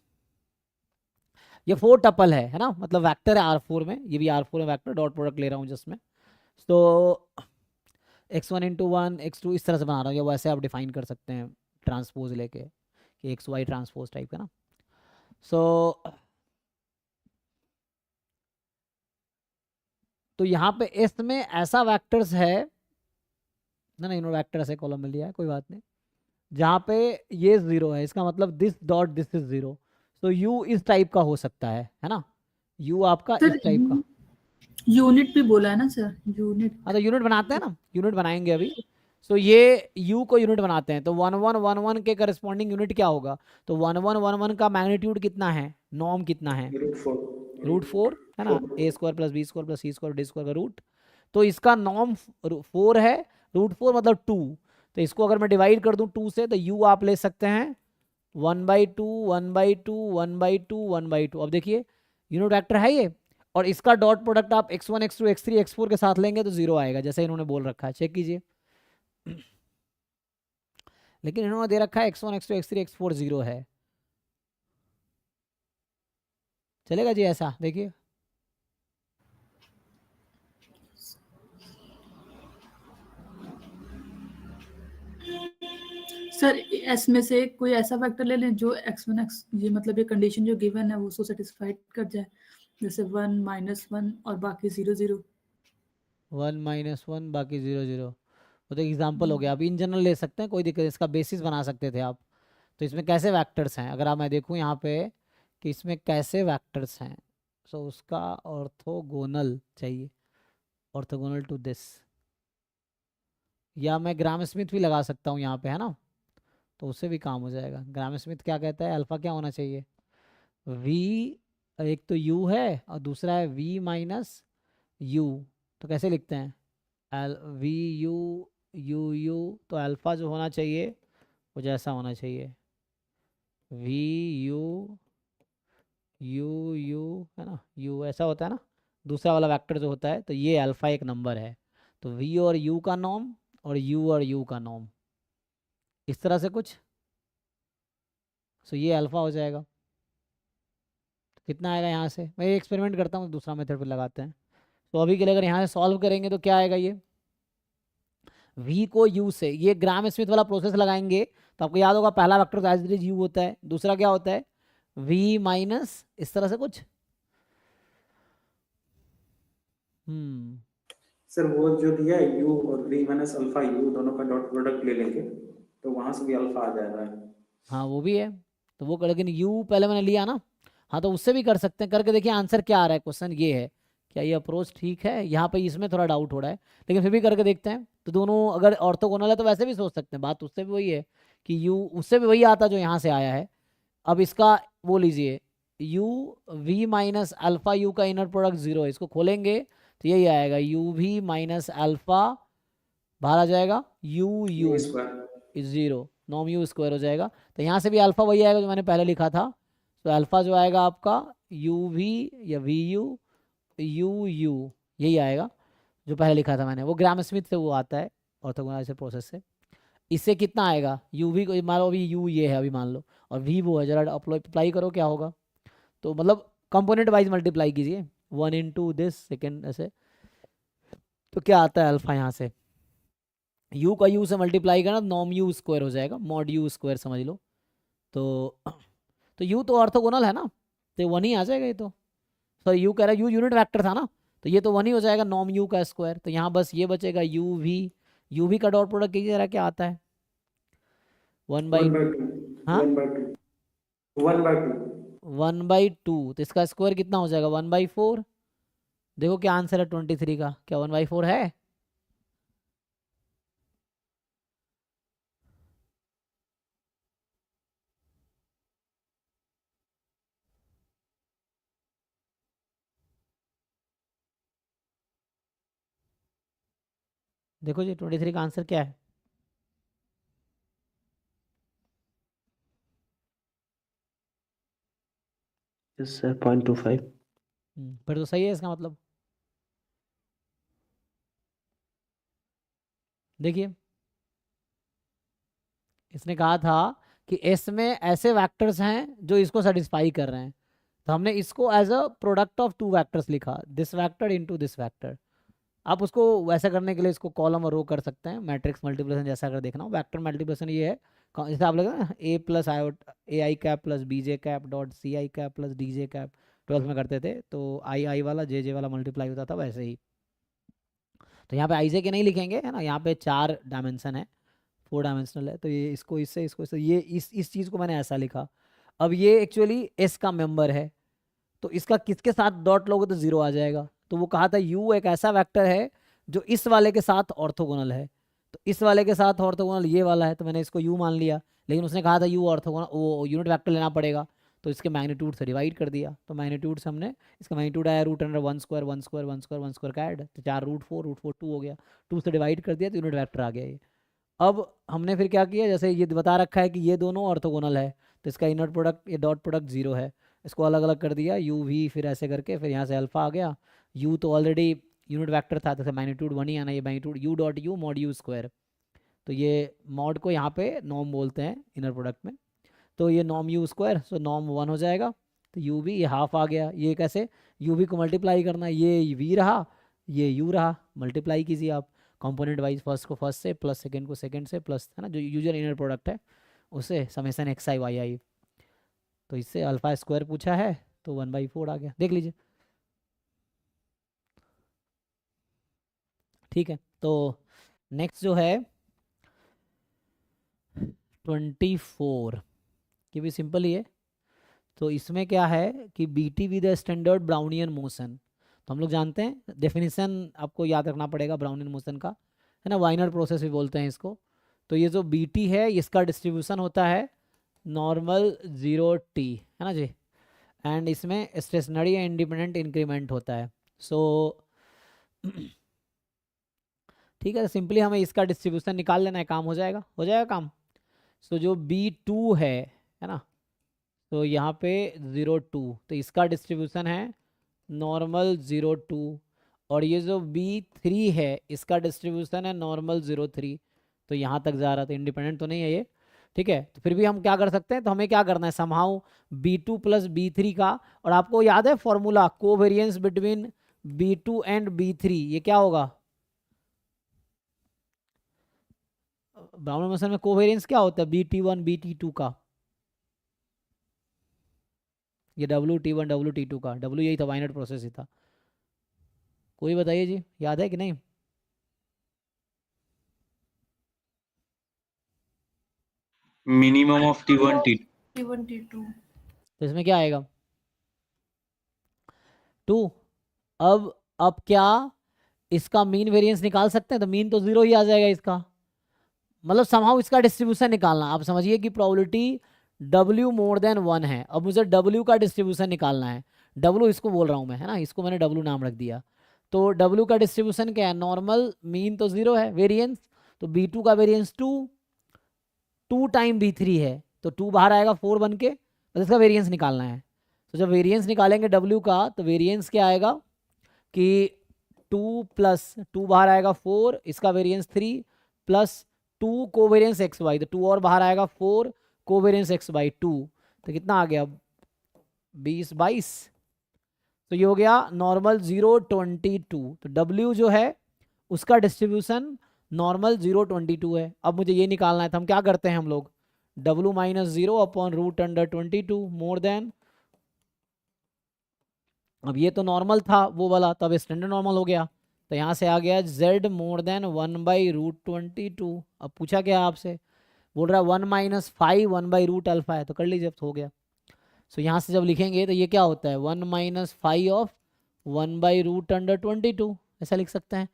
ये 4 टपल है ना, मतलब वेक्टर है R4 में, ये भी R4 में वेक्टर, डॉट प्रोडक्ट ले रहा हूँ जिसमें। तो x1 इंटू वन x2 इस तरह से बना रहा हूँ, या वैसे आप डिफाइन कर सकते हैं ट्रांसपोज लेके कि XY ट्रांसपोज टाइप का ना। सो तो यहाँ पे एस में ऐसा वेक्टर्स है ना, नहीं वेक्टर ऐसे कॉलम में लिया है, कोई बात नहीं, जहाँ पे ये 0 है, इसका मतलब दिस डॉट दिस इज 0। तो यू इस टाइप का हो सकता है ना, यू आपका सर इस टाइप का। यूनिट भी बोला है ना सर, यूनिट। हाँ तो यूनिट बनाते हैं ना, यूनिट बनाएंगे अभी। सो ये u को यूनिट बनाते हैं, तो 1 1 1 1 के करस्पॉन्डिंग यूनिट क्या होगा, तो 1 1 1 1 का मैग्नीट्यूड कितना है, नॉर्म कितना है, √4 है ना, a² + b² + c² d² का रूट। तो इसका नॉर्म 4 है, √4 मतलब 2। तो इसको अगर मैं डिवाइड कर दूं 2 से, तो u आप ले सकते हैं 1/2 1/2 1/2 1/2। अब देखिए यूनिट वेक्टर है ये, और इसका डॉट प्रोडक्ट आप x1 x2 x3 x4 के साथ लेंगे तो 0 आएगा, जैसे इन्होंने बोल रखा है, चेक कीजिए। लेकिन इन्होंने दे रखा है x1 x2 x3 x4 0 है, चलेगा जी ऐसा, देखिए। सर एस में से कोई ऐसा फैक्टर ले लें जो x1 x, ये मतलब ये कंडीशन जो गिवन है वो उसको सेटिस्फाइड कर जाए, जैसे 1 -1 और बाकी 0 0। 1 -1 बाकी 0 0, वो तो एग्जाम्पल हो गया। अभी इन जनरल ले सकते हैं, कोई दिक्कत, इसका बेसिस बना सकते थे आप। तो इसमें कैसे वेक्टर्स हैं, अगर आप मैं देखूं यहाँ पे कि इसमें कैसे वेक्टर्स हैं, सो उसका ऑर्थोगोनल चाहिए, ऑर्थोगोनल टू दिस, या मैं ग्राम स्मिथ भी लगा सकता हूँ यहाँ पे, है ना, तो उससे भी काम हो जाएगा। ग्राम स्मिथ क्या कहता है, अल्फा क्या होना चाहिए, v, एक तो u है और दूसरा है v माइनस u। तो कैसे लिखते हैं, v u u u, तो अल्फा जो होना चाहिए वो जैसा होना चाहिए, v u u u, है ना, u ऐसा होता है ना, दूसरा वाला वेक्टर जो होता है, तो ये अल्फा एक नंबर है। तो v और u का नॉर्म और u और u का नॉर्म, इस तरह से कुछ, सो ये अल्फा हो जाएगा। तो कितना आएगा यहाँ से, मैं एक्सपेरिमेंट करता हूँ, दूसरा मेथड पर लगाते हैं। तो अभी के लिए अगर यहाँ से सॉल्व करेंगे तो क्या आएगा, ये v को u से, ये ग्राम स्मिथ वाला प्रोसेस लगाएंगे तो आपको याद होगा पहला वेक्टर तो एज इट इज u होता है, दूसरा क्या होता है v माइनस, इस तरह से कुछ। सर वो जो दिया है u और v माइनस अल्फा u दोनों का डॉट प्रोडक्ट ले लेंगे तो वहां से भी अल्फा आ जाएगा। हाँ वो भी है, तो वो लेकिन u पहले मैंने लिया ना, हाँ तो उससे भी कर सकते हैं, करके देखिए आंसर क्या आ रहा है। क्वेश्चन ये है, क्या ये अप्रोच ठीक है, यहाँ पे इसमें थोड़ा डाउट हो रहा है, लेकिन फिर भी करके देखते हैं। तो दोनों अगर ऑर्थोगोनल है तो वैसे भी सोच सकते हैं, बात उससे भी वही है कि u उससे भी वही आता जो यहाँ से आया है। अब इसका वो लीजिए, u v minus alpha u का इनर प्रोडक्ट 0 है, इसको खोलेंगे तो यही आएगा u v माइनस अल्फा, बाहर आ जाएगा u u इज 0, नॉम u स्क्वायर हो जाएगा। तो यहाँ से भी अल्फा वही आएगा जो मैंने पहले लिखा था। तो अल्फा जो आएगा आपका u v या v u u u, यही आएगा जो पहले लिखा था मैंने, वो ग्राम स्मिथ से वो आता है ऑर्थोगोनल से प्रोसेस से। इससे कितना आएगा, u v को मान लो अभी u ये है अभी मान लो, और v वो है, जरा अप्लाई करो क्या होगा। तो मतलब कंपोनेंट वाइज मल्टीप्लाई कीजिए, 1 इंटू दिस सेकेंड ऐसे, तो क्या आता है अल्फा यहाँ से, u का u से मल्टीप्लाई करना, नॉम u स्क्वायर हो जाएगा, मॉड u स्क्वायर समझ लो। तो u तो ऑर्थोगोनल है ना, तो 1 ही आ जाएगा ये तो, सॉरी u कह रहा है, u यूनिट वेक्टर था ना, तो ये तो 1 ही हो जाएगा, नॉम u का स्क्वायर। तो यहाँ बस ये बचेगा u v का डॉट प्रोडक्ट कीजिए जरा क्या आता है, 1/2, हाँ 1/2, तो इसका स्क्वायर कितना हो जाएगा 1/4। देखो क्या आंसर है 23 का, क्या 1/4 है। देखो जी 23 का आंसर क्या है, यस सर 0.25। फिर तो सही है इसका मतलब। देखिए इसने कहा था कि एस में ऐसे वेक्टर्स हैं जो इसको सेटिस्फाई कर रहे हैं, तो हमने इसको as a product of two vectors लिखा, this vector into this vector. आप उसको वैसा करने के लिए इसको कॉलम और रो कर सकते हैं, मैट्रिक्स मल्टीप्लिकेशन जैसा अगर देखना हो। वैक्टर मल्टीप्लिकेशन ये है, जैसे आप लगा ना A plus I cap plus B J cap dot C I cap plus D J cap 12th में करते थे, तो आई वाला जे वाला मल्टीप्लाई होता था, वैसे ही। तो यहाँ पे आई जे के नहीं लिखेंगे, है ना, यहाँ पे 4 डायमेंशन है, 4 डायमेंशनल है, तो ये इसको इससे ये इस चीज़ को मैंने ऐसा लिखा। अब ये एक्चुअली एस का मेंबर है, तो इसका किसके साथ डॉट लोगे तो 0 आ जाएगा। तो वो कहा था यू एक ऐसा वेक्टर है जो इस वाले के साथ ऑर्थोगोनल है, तो इस वाले के साथ ऑर्थोगोनल ये वाला है, तो मैंने इसको यू मान लिया। लेकिन उसने कहा था यू ऑर्थोगोनल, वो यूनिट वेक्टर लेना पड़ेगा, तो इसके मैग्नीट्यूड से डिवाइड कर दिया। तो मैग्नीट्यूड से हमने, इसका मैग्नीट्यूड आया root under 1 square 1 square 1 square 1 square का ऐड, तो 4 रूट 4 2 हो गया, 2 से डिवाइड कर दिया तो यूनिट वेक्टर आ गया ये। अब हमने फिर क्या किया, जैसे ये बता रखा है कि ये दोनों ऑर्थोगोनल है, तो इसका इनर प्रोडक्ट, ये डॉट प्रोडक्ट 0 है, इसको अलग अलग कर दिया यू वी, फिर ऐसे करके फिर यहाँ से अल्फा आ गया। यू तो ऑलरेडी यूनिट वेक्टर था, तो मैग्नीट्यूड 1 ही आना, ये magnitude U dot U mod you square, तो ये मॉड को यहाँ पे नॉर्म बोलते हैं इनर प्रोडक्ट में, तो ये norm you square, so norm 1 हो जाएगा, तो यू भी ये हाफ आ गया। ये कैसे, यू भी को मल्टीप्लाई करना, ये वी रहा ये यू रहा, मल्टीप्लाई कीजिए आप कंपोनेंट वाइज, फर्स्ट को फर्स्ट से प्लस सेकंड को सेकंड से प्लस, है ना, जो यूजर इनर प्रोडक्ट है उसे समेसन एक्स आई वाई आई, तो इससे अल्फा स्क्वायर पूछा है तो 1/4 आ गया, देख लीजिए। ठीक है, तो नेक्स्ट जो है 24, ये भी सिंपल ही है। तो इसमें क्या है कि B T with standard Brownian motion, तो हम लोग जानते हैं डेफिनेशन आपको याद रखना पड़ेगा ब्राउनियन मोशन का, है ना, वाइनर प्रोसेस भी बोलते हैं इसको। तो ये जो बी टी है इसका डिस्ट्रीब्यूशन होता है नॉर्मल 0 टी, है ना जी, एंड इसमें स्टेशनरी या इंडिपेंडेंट इंक्रीमेंट होता है। सो ठीक है, सिंपली हमें इसका डिस्ट्रीब्यूशन निकाल लेना है, काम हो जाएगा काम। सो जो B2 है ना, तो यहाँ पे 0 2, तो इसका डिस्ट्रीब्यूशन है नॉर्मल 0 2, और ये जो B3 है इसका डिस्ट्रीब्यूशन है नॉर्मल 0 3, तो यहाँ तक जा रहा था, इंडिपेंडेंट तो नहीं है ये, ठीक है। तो फिर भी हम क्या कर सकते हैं, तो हमें क्या करना है, समहाउ B2 प्लस B3 का, और आपको याद है formula covariance between B2 and B3, ये क्या होगा, ब्राउन मोशन में कोवेरिएंस क्या होता है BT1 BT2 का, ये WT1 WT2 का, W यही था, वाइनर प्रोसेस ही था। कोई बताइए जी, याद है कि नहीं? Minimum of T1 T2। T1 T2 तो इसमें क्या आएगा 2। अब क्या इसका मीन वेरिएंस निकाल सकते हैं, तो मीन तो 0 ही आ जाएगा इसका, मतलब समहाउ इसका डिस्ट्रीब्यूशन निकालना। आप समझिए कि प्रोबेबिलिटी W मोर देन 1 है, अब मुझे W का डिस्ट्रीब्यूशन निकालना है, W इसको बोल रहा हूँ मैं, है ना, इसको मैंने W नाम रख दिया। तो W का डिस्ट्रीब्यूशन क्या है, नॉर्मल, मीन तो 0 है, वेरिएंस तो B2 का वेरिएंस 2 टाइम B3 है, तो 2 बाहर आएगा 4 बन के, तो इसका वेरिएंस निकालना है। तो जब वेरिएंस निकालेंगे W का, तो वेरिएंस क्या आएगा कि 2 प्लस 2 बाहर आएगा 4, इसका variance 3 plus 2 covariance X Y, तो 2 और बाहर आएगा 4 कोवेरिएंस एक्स बाई 2, तो कितना आ गया 20 22, तो ये हो गया नॉर्मल 0 22, तो W जो है उसका डिस्ट्रीब्यूशन नॉर्मल 0 22 है। अब मुझे ये निकालना है, तो हम क्या करते हैं हम लोग, W minus 0 upon root under 22 more than, अब ये तो नॉर्मल था वो वाला, तब स्टैंडर्ड नॉर्मल हो गया, तो यहाँ से आ गया Z मोर देन 1/√22। अब पूछा क्या आपसे, बोल रहा है 1 माइनस 5 1/रूट अल्फा है, तो कर लीजिए, तो हो गया। सो यहाँ से जब लिखेंगे तो ये क्या होता है 1 माइनस 5 ऑफ 1/√22, ऐसा लिख सकते हैं,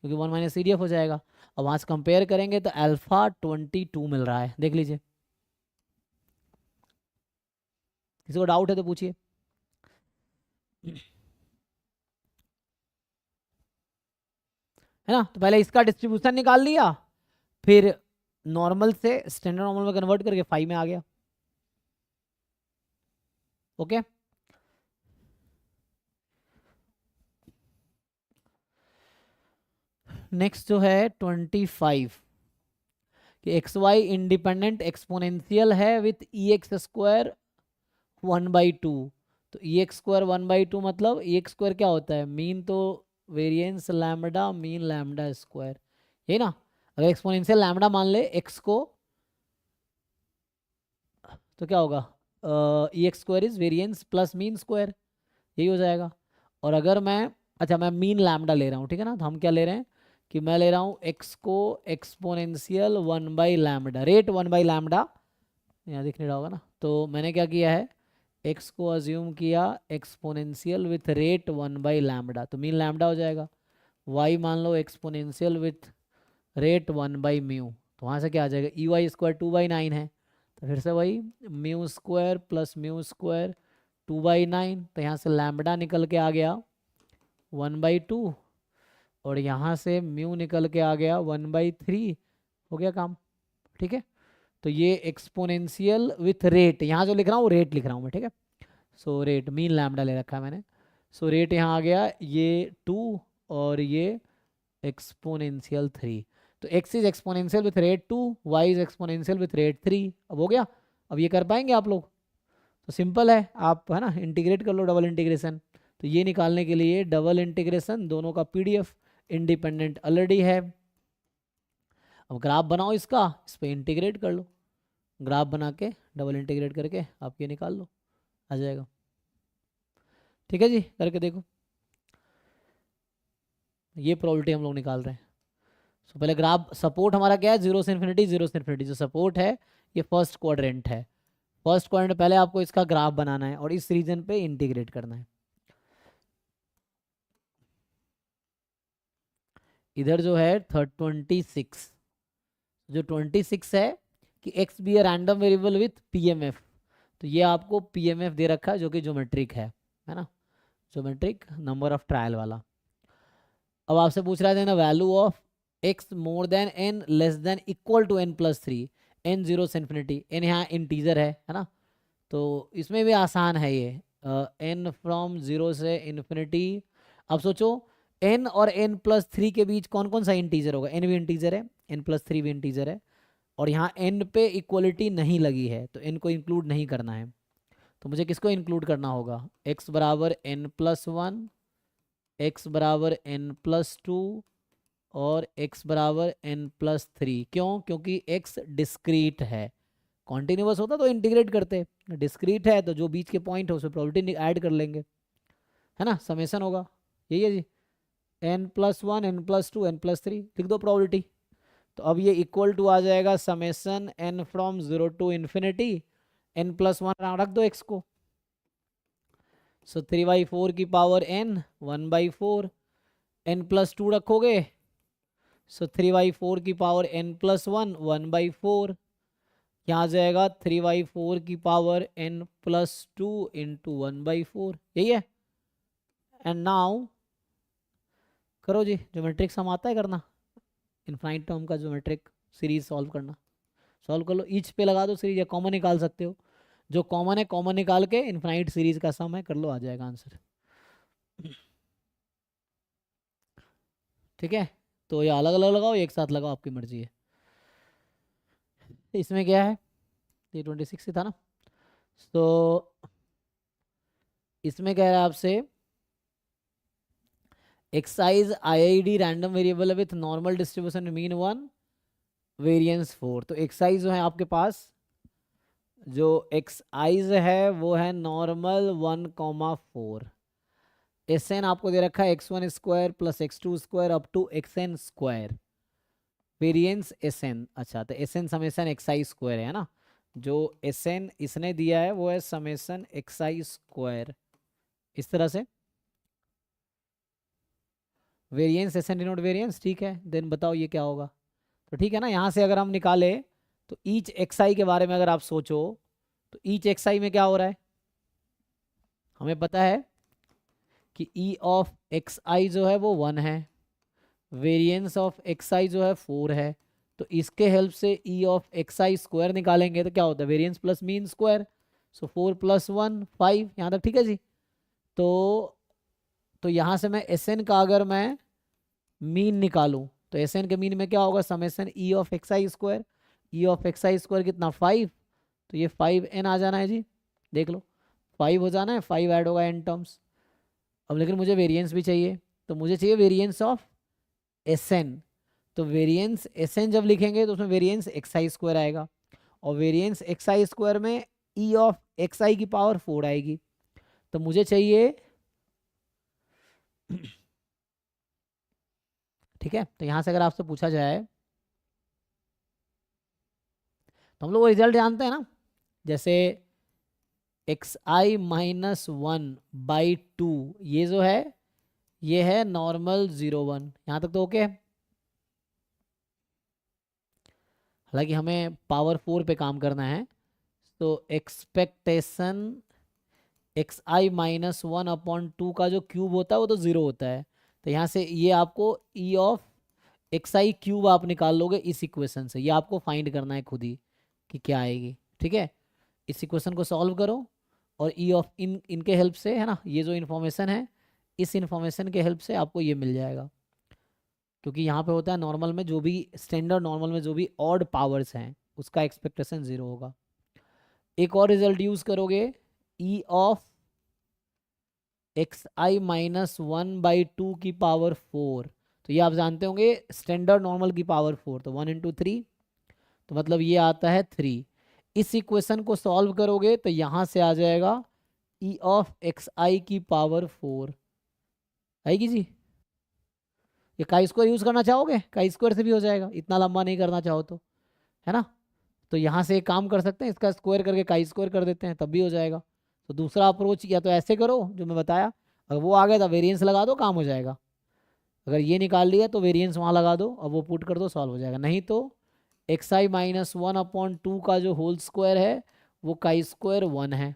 क्योंकि 1 माइनस CDF हो जाएगा। अब वहाँ से कंपेयर करेंगे तो अल्फा 22 मिल रहा है, देख लीजिए, किसी को डाउट है तो पूछिए। है ना, तो पहले इसका डिस्ट्रीब्यूशन निकाल लिया, फिर नॉर्मल से स्टैंडर्ड नॉर्मल में कन्वर्ट करके 5 में आ गया। ओके, नेक्स्ट जो है 25 कि एक्स वाई इंडिपेंडेंट एक्सपोनेंशियल है विथ EX² 1/2, तो ई एक्स स्क्वायर 1/2 मतलब ई एक्स स्क्वायर क्या होता है, मीन तो variance lambda mean lambda square, यही ना। अगर एक्सपोनेंशियल लैम्बडा मान ले एक्स को, तो क्या होगा, E X square is variance plus mean square, यही हो जाएगा। और अगर मैं, अच्छा मैं मीन लैम्बडा ले रहा हूँ, ठीक है ना, तो हम क्या ले रहे हैं कि मैं ले रहा हूँ एक्स को एक्सपोनेंशियल 1/λ, रेट 1/λ, यहाँ दिख नहीं रहा होगा ना। तो मैंने क्या किया है, एक्स को अज्यूम किया एक्सपोनेंशियल विथ रेट 1/λ, तो मीन लैम्बडा हो जाएगा। वाई मान लो एक्सपोनेंशियल विथ रेट 1/μ, तो वहाँ से क्या आ जाएगा, ई वाई स्क्वायर 2/9 है, तो फिर से वही mu square plus mu square 2/9, तो यहाँ से लैम्बडा निकल के आ गया 1/2, और यहाँ से म्यू निकल के आ गया 1/3, हो गया काम, ठीक है। तो ये एक्सपोनेंशियल विथ रेट, यहाँ जो लिख रहा हूँ रेट लिख रहा हूँ मैं, ठीक है। सो रेट मीन लैम्बडा ले रखा है मैंने, सो रेट यहाँ आ गया ये 2 और ये एक्सपोनेंशियल 3, तो x is exponential with rate 2, y is exponential with rate 3। अब हो गया, अब ये कर पाएंगे आप लोग, तो सिंपल है, आप है ना इंटीग्रेट कर लो, डबल इंटीग्रेशन। तो ये निकालने के लिए डबल इंटीग्रेशन, दोनों का पीडीएफ इंडिपेंडेंट ऑलरेडी है। अब ग्राफ बनाओ इसका, इस पर इंटीग्रेट कर लो, ग्राफ बना के डबल इंटीग्रेट करके आप ये निकाल लो, आ जाएगा, ठीक है जी, करके देखो। ये प्रोबेबिलिटी हम लोग निकाल रहे हैं। सो पहले ग्राफ, सपोर्ट हमारा क्या है, 0 से इन्फिनिटी 0 से इन्फिनिटी, जो सपोर्ट है ये फर्स्ट क्वाड्रेंट है। फर्स्ट क्वाड्रेंट पहले आपको इसका ग्राफ बनाना है और इस रीजन पे इंटीग्रेट करना है। इधर जो है 26, जो 26 है कि x be a random variable with PMF, तो ये आपको पीएमएफ दे रखा है जो कि ज्योमेट्रिक है ना, ज्योमेट्रिक नंबर ऑफ ट्रायल वाला। अब आपसे पूछ रहा है ना value of x more than n less than equal to n+3, n 0 से इन्फिनिटी, n यहाँ इंटीजर है ना, तो इसमें भी आसान है ये, n फ्रॉम 0 से इन्फिनिटी। अब सोचो n और n+3 के बीच कौन कौन सा इंटीजर होगा, n भी इंटीजर है, n+3 भी इंटीजर है, और यहाँ n पे इक्वलिटी नहीं लगी है, तो n को इंक्लूड नहीं करना है। तो मुझे किसको इंक्लूड करना होगा, x बराबर n+1, x बराबर n+2 और x बराबर n+3। क्यों, क्योंकि x डिस्क्रीट है, कॉन्टिन्यूअस होता तो इंटीग्रेट करते, डिस्क्रीट है तो जो बीच के पॉइंट है उसमें प्रोबेबिलिटी ऐड कर लेंगे, है ना, समेशन होगा, यही है जी, n+1 n+2 n+3 लिख दो प्रोबेबिलिटी। तो अब ये इक्वल टू आ जाएगा summation n from 0 to infinity, n+1 रख दो x को, सो 3/4 की पावर n 1/4, n+2 रखोगे सो 3/4 की पावर n+1 1/4, यहाँ आ जाएगा 3/4 की पावर n+2 इंटू 1/4, यही है। एंड नाउ करो जी, ज्योमेट्रिक सम आता है करना, इनफाइनाइट टर्म का ज्योमेट्रिक सीरीज सॉल्व करना, सॉल्व कर लो, ईच पे लगा दो सीरीज, या कॉमन निकाल सकते हो, जो कॉमन है कॉमन निकाल के इनफाइनाइट सीरीज का सम है कर लो, आ जाएगा आंसर, ठीक है। तो ये अलग अलग लगाओ, एक साथ लगाओ, आपकी मर्जी है। इसमें क्या है, ये 26 ही था ना, तो इसमें कह रहा है आपसे excise IID random variable with normal distribution mean 1 variance 4। तो एक्साइज जो है आपके पास, जो एक्साइज है वो है नॉर्मल 1,4, एसएन आपको दे रखा है x1 square plus x2 square up to xn square, variance SN, अच्छा तो एसएन समेशन एक्साई स्क्वायर है ना, जो एसएन इसने दिया है वो है समेशन एक्साई स्क्वायर, इस तरह से वेरिएंस एसएन डिनोट वेरिएंस, ठीक है। देन बताओ ये क्या होगा, तो ठीक है ना, यहाँ से अगर हम निकाले तो ईच एक्साई के बारे में अगर आप सोचो तो ईच एक्साई में क्या हो रहा है, हमें पता है कि ई ऑफ एक्स आई जो है वो 1 है, वेरिएंस ऑफ एक्स आई जो है 4 है, तो इसके हेल्प से ई ऑफ एक्स आई स्क्वायर निकालेंगे तो क्या होता है, वेरिएंस प्लस मीन स्क्वायर, सो 4 + 1 5, यहाँ तक ठीक है जी। तो यहाँ से मैं एस एन का अगर मैं मीन निकालूं तो एस एन के मीन में क्या होगा, summation E of x I square, E of x I square कितना 5, तो ये 5n आ जाना है जी, देख लो 5 हो जाना है, 5 ऐड होगा n टर्म्स। अब लेकिन मुझे वेरिएंस भी चाहिए, तो मुझे चाहिए वेरिएंस ऑफ Sn। तो वेरिएंस Sn जब लिखेंगे तो उसमें वेरिएंस xi स्क्वायर आएगा, और वेरिएंस xi स्क्वायर में e ऑफ xi की पावर 4 आएगी। तो मुझे चाहिए ठीक है। तो यहाँ से अगर आपसे पूछा जाए तो हम लोग वो रिजल्ट जानते हैं ना, जैसे xi माइनस 1/2 ये जो है ये है नॉर्मल 0 1। यहाँ तक तो ओके है। हालांकि हमें पावर 4 पे काम करना है, तो एक्सपेक्टेशन xi माइनस 1/2 का जो क्यूब होता है वो तो 0 होता है। तो यहाँ से ये आपको e ऑफ xi क्यूब आप निकाल लोगे इस इक्वेशन से। ये आपको फाइंड करना है खुद ही कि क्या आएगी, ठीक है। इस इक्वेशन को सॉल्व करो और e ऑफ इनके हेल्प से, है ना, ये जो इन्फॉर्मेशन है इस इन्फॉर्मेशन के हेल्प से आपको ये मिल जाएगा। क्योंकि यहाँ पे होता है नॉर्मल में जो भी स्टैंडर्ड नॉर्मल में जो भी ऑड पावर्स हैं उसका एक्सपेक्टेशन 0 होगा। एक और रिजल्ट यूज करोगे, e ऑफ xi माइनस 1/2 की पावर 4। तो ये आप जानते होंगे स्टैंडर्ड नॉर्मल की पावर 4, तो 1 × 3, तो मतलब ये आता है 3। इस इक्वेशन को सॉल्व करोगे तो यहाँ से आ जाएगा e ऑफ xi की पावर 4 आएगी जी। ये काई स्क्वायर यूज करना चाहोगे, काई स्क्वायर से भी हो जाएगा, इतना लंबा नहीं करना चाहो तो, है ना। तो यहाँ से एक काम कर सकते हैं, इसका स्क्वायर करके काई स्क्वायर कर देते हैं, तब भी हो जाएगा। तो दूसरा अप्रोच या तो ऐसे करो जो मैं बताया, अगर वो आ गया तो वेरिएंस लगा दो, काम हो जाएगा। अगर ये निकाल लिया तो वेरिएंस वहाँ लगा दो और वो पुट कर दो, सॉल्व हो जाएगा। नहीं तो xi माइनस 1/2 का जो होल स्क्वायर है वो काई स्क्वायर 1 है,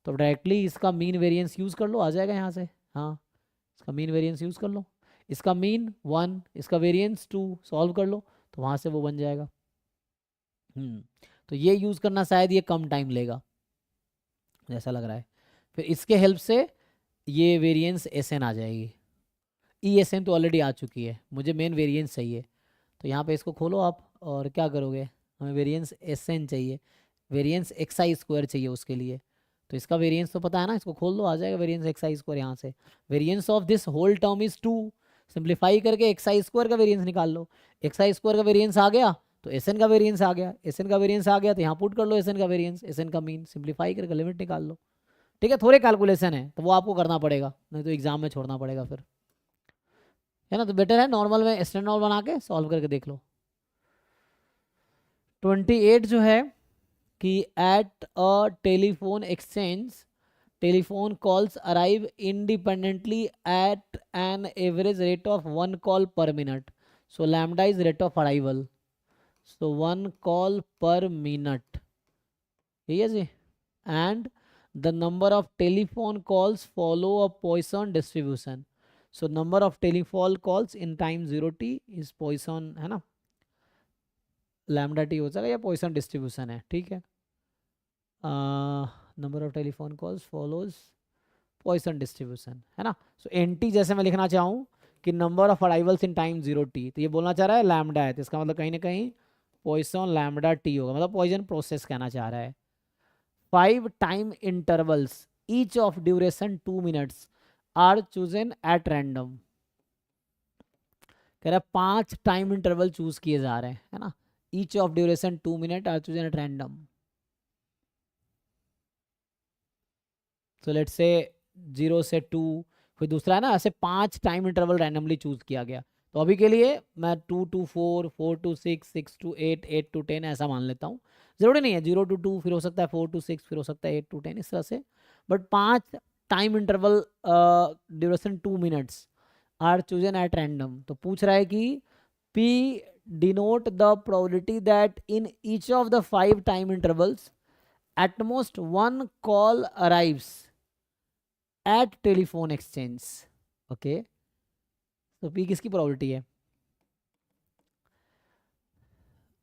तो डायरेक्टली इसका मीन वेरिएंस यूज़ कर लो, आ जाएगा यहाँ से। हाँ, इसका मीन वेरिएंस यूज़ कर लो, इसका मीन 1, इसका वेरिएंस 2, सॉल्व कर लो तो वहाँ से वो बन जाएगा। तो ये यूज़ करना शायद ये कम टाइम लेगा जैसा लग रहा है। फिर इसके हेल्प से ये वेरिएंस Sn आ जाएगी। Esn तो ऑलरेडी आ चुकी है, मुझे मेन वेरिएंस चाहिए। तो यहाँ पे इसको खोलो आप और क्या करोगे, हमें वेरिएंस Sn चाहिए, वेरिएंस xi स्क्वायर चाहिए उसके लिए। तो इसका वेरिएंस तो पता है ना, इसको खोल दो, आ जाएगा वेरिएंस xi स्क्वायर। यहाँ से variance of this whole term is 2, simplify करके xi स्क्वायर का वेरिएंस निकाल लो। xi स्क्वायर का वेरिएंस आ गया तो Sn का वेरिएंस आ गया, Sn का वेरिएंस आ गया तो यहाँ पुट कर लो Sn का वेरिएंस, Sn का मीन, सिंप्लीफाई करके लिमिट निकाल लो। ठीक है, थोड़े कैलकुलेशन है तो वो आपको करना पड़ेगा, नहीं तो एग्जाम में छोड़ना पड़ेगा फिर, है ना। तो बेटर है नॉर्मल में स्टैंडर्ड नॉर्मल बना के सॉल्व करके देख लो। 28 जो है कि at a telephone exchange telephone calls arrive independently at an average rate of 1 call per minute, so lambda is rate of arrival, so 1 call per minute, यही है जी। And the number of telephone calls follow a Poisson distribution, so number of telephone calls in time 0t is Poisson, है ना, lambda T हो जाएगा या Poisson distribution है, ठीक है। Number of telephone calls follows Poisson distribution, है ना। सो NT जैसे मैं लिखना चाहूँ कि number of arrivals in time 0t, तो ये बोलना चाह रहा है लैम्डा है, तो इसका मतलब कहीं ना कहीं पॉइसन लैम्डा टी होगा, मतलब पॉइसन प्रोसेस कहना चाह रहा है। 5 time intervals each of duration 2 minutes are chosen at random, कह रहा है 5 टाइम इंटरवल चूज किए जा रहे हैं, है ना, each of duration 2 minute are chosen at random. तो लेट्स से 0 से 2, फिर दूसरा है ना, ऐसे 5 टाइम इंटरवल रैंडमली चूज किया गया। तो अभी के लिए मैं 2 to 4, 4 to 6, 6 to 8, 8 to 10 ऐसा मान लेता हूँ। जरूरी नहीं है 0 to 2, फिर हो सकता है 4 to 6, फिर हो सकता है 8 to 10, इस तरह से। But 5 time interval duration 2 minutes are chosen at random. तो पूछ रहा है कि P denote the probability that in each of the 5 time intervals at most 1 call arrives at telephone exchange, okay। तो P किसकी probability है,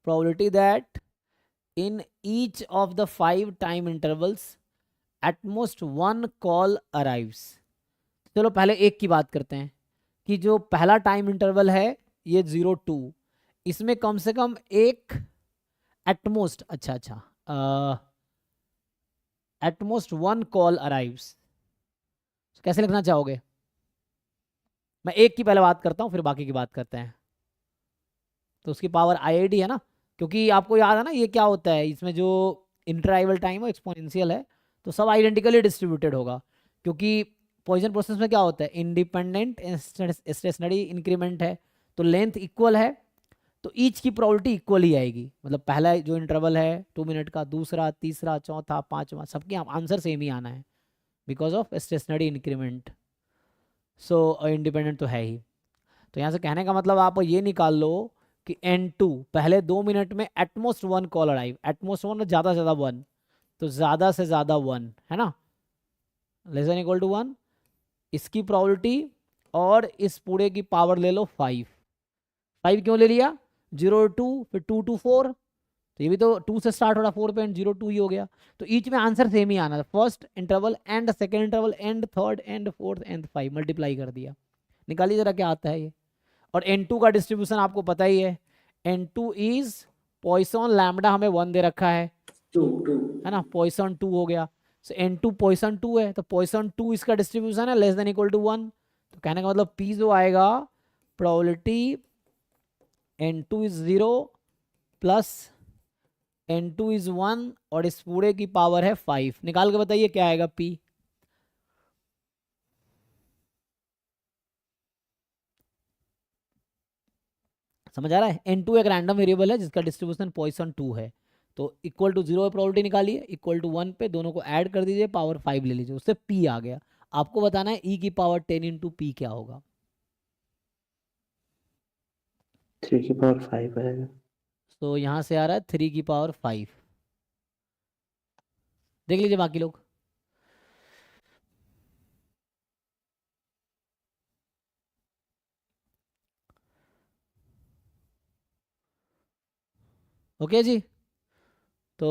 probability that in each of the 5 time intervals at most 1 call arrives। चलो पहले एक की बात करते हैं कि जो पहला टाइम इंटरवल है ये 0-2, इसमें कम से कम एक एटमोस्ट, अच्छा at most one call arrives, कैसे लिखना चाहोगे? मैं एक की पहले बात करता हूँ फिर बाकी की बात करते हैं। तो उसकी पावर IID है ना, क्योंकि आपको याद है ना ये क्या होता है, इसमें जो इंटरआइवल टाइम है एक्सपोनेंशियल है, तो सब आइडेंटिकली डिस्ट्रीब्यूटेड होगा। क्योंकि पॉइजन प्रोसेस में क्या होता है, इंडिपेंडेंट स्टेशनरी इंक्रीमेंट है, तो लेंथ इक्वल है, तो ईच की प्रोबेबिलिटी इक्वल ही आएगी। मतलब पहला जो इंटरवल है 2 मिनट का, दूसरा, तीसरा, चौथा, पांचवा, सबके आंसर सेम ही आना है because of stationary increment. So independent तो है ही। तो यहाँ से कहने का मतलब आप ये निकाल लो कि N2 पहले 2 मिनट में एटमोस्ट 1 कॉल अराइव, एटमोस्ट 1 ज़्यादा से ज़्यादा 1, तो ज़्यादा से ज़्यादा 1 है ना, लेस देन इक्वल टू 1, इसकी प्रोबेबिलिटी और इस पूरे की पावर ले लो 5। 5 क्यों ले लिया, 0 2 फिर 2 2 4, तो ये भी तो 2 से स्टार्ट हो रहा, 4 पे 0 2 ही हो गया। तो ईच में आंसर सेम ही आना था, first interval and second interval and third and fourth and 5 multiply कर दिया। निकालिए जरा क्या आता है ये। और N2 का डिस्ट्रीब्यूशन आपको पता ही है, N2 इज पॉइसन लैम्डा हमें 1 दे रखा है 2 है ना, पॉइसन 2 हो गया। सो N2 पॉइसन 2 है, तो पॉइसन 2 इसका डिस्ट्रीब्यूशन है लेस देन इक्वल टू 1। तो कहने का मतलब P जो आएगा, probability N2 is 0 plus N2 is 1 और इस पूरे की पावर है 5। निकाल के बताइए क्या आएगा P। समझ आ रहा है? N2 एक रैंडम वेरिएबल है जिसका डिस्ट्रीब्यूशन पॉइसन 2 है, तो इक्वल टू 0 प्रोबेबिलिटी निकालिए, इक्वल टू 1 पे दोनों को ऐड कर दीजिए, पावर 5 ले लीजिए, उससे P आ गया। आपको बताना है E की पावर 10 इंटू P क्या होगा। 3 की पावर 5 आएगा। तो यहाँ से आ रहा है 3 की पावर 5। देख लीजिए बाकी लोग। ओके जी, तो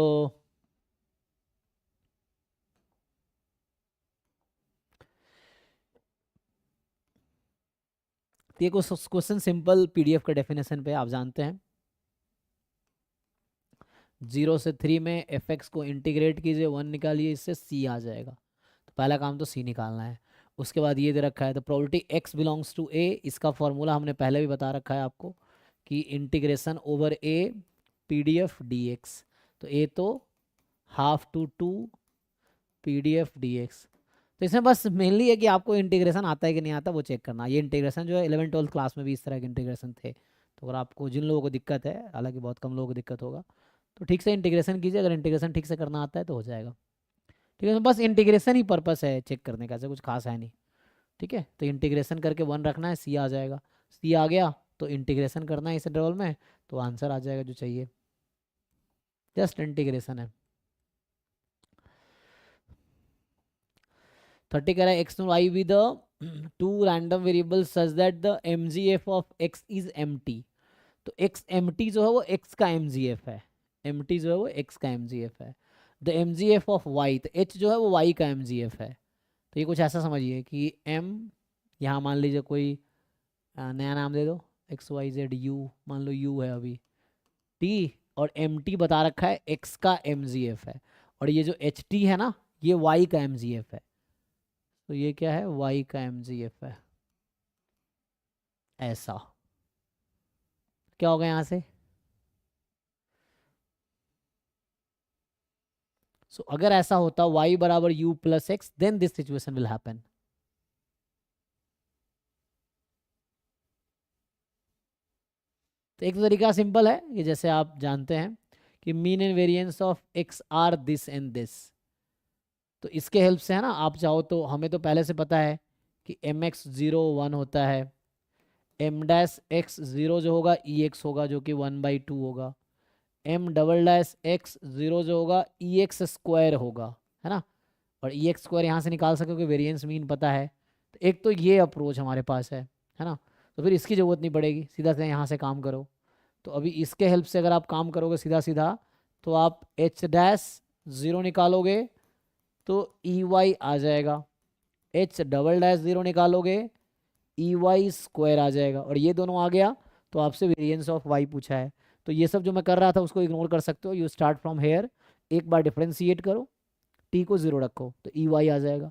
ये क्वेश्चन सिंपल PDF का डेफिनेशन पे आप जानते हैं। 0 से 3 में fx को इंटीग्रेट कीजिए, 1 निकालिए, इससे C आ जाएगा। तो पहला काम तो C निकालना है। उसके बाद ये दे रखा है, तो probability x belongs to A, इसका फॉर्मूला हमने पहले भी बता रखा है आपको कि integration over A PDF dx। तो A तो हाफ टू 2 PDF dx। तो इसमें बस मेनली है कि आपको इंटीग्रेशन आता है कि नहीं आता वो चेक करना। ये इंटीग्रेशन जो है 11 12 क्लास में भी इस तरह के इंटीग्रेशन थे। तो अगर आपको, जिन लोगों को दिक्कत है, हालांकि बहुत कम लोगों को दिक्कत होगा, तो ठीक से इंटीग्रेशन कीजिए। अगर इंटीग्रेशन ठीक से करना आता है तो हो जाएगा। ठीक है, तो बस इंटीग्रेशन ही पर्पस है चेक करने का, ऐसा कुछ खास है नहीं। ठीक है, तो इंटीग्रेशन करके 1 रखना है, C आ जाएगा। C आ गया तो इंटीग्रेशन करना है इस इंटरवल में, तो आंसर आ जाएगा जो चाहिए। जस्ट इंटीग्रेशन है। 30 कह रहा है एक्स और Y with two random variable such that the MGF of x is empty. तो x एम्प्टी जो है वो x का MGF है, एम्प्टी जो है वो x का MGF है। द MGF ऑफ y, तो h जो है वो y का MGF है। तो ये कुछ ऐसा समझिए कि m, यहाँ मान लीजिए कोई नया नाम दे दो, XYZU, मान लो u है अभी, t, और mt बता रखा है x का MGF है, और ये जो ht है ना ये y का MGF है। तो ये क्या है, y का MGF है। ऐसा क्या होगा यहाँ से, अगर ऐसा होता y बराबर u plus X, then this situation will happen. तो एक तरीका सिंपल है कि जैसे आप जानते हैं कि mean and variance of x are this and this, तो इसके हेल्प से है ना, आप चाहो तो, हमें तो पहले से पता है कि mx 0 1 होता है, m डैश x 0 जो होगा ex होगा जो कि 1/2 होगा, m डबल डैश x 0 जो होगा ex स्क्वायर होगा, है ना, और ex स्क्वायर यहाँ से निकाल सकोगे, वेरिएंस मीन पता है। तो एक तो ये अप्रोच हमारे पास है ना, तो फिर इसकी ज़रूरत नहीं पड़ेगी, सीधा से यहाँ से काम करो। तो अभी इसके हेल्प से अगर आप काम करोगे सीधा सीधा, तो आप h डैश 0 निकालोगे तो EY आ जाएगा, h डबल डैश 0 निकालोगे EY स्क्वायर आ जाएगा, और ये दोनों आ गया तो आपसे वेरिएंस ऑफ y पूछा है। तो ये सब जो मैं कर रहा था उसको इग्नोर कर सकते हो, यू स्टार्ट फ्रॉम हेयर, एक बार डिफ्रेंशिएट करो, टी को 0 रखो तो ई वाई आ जाएगा,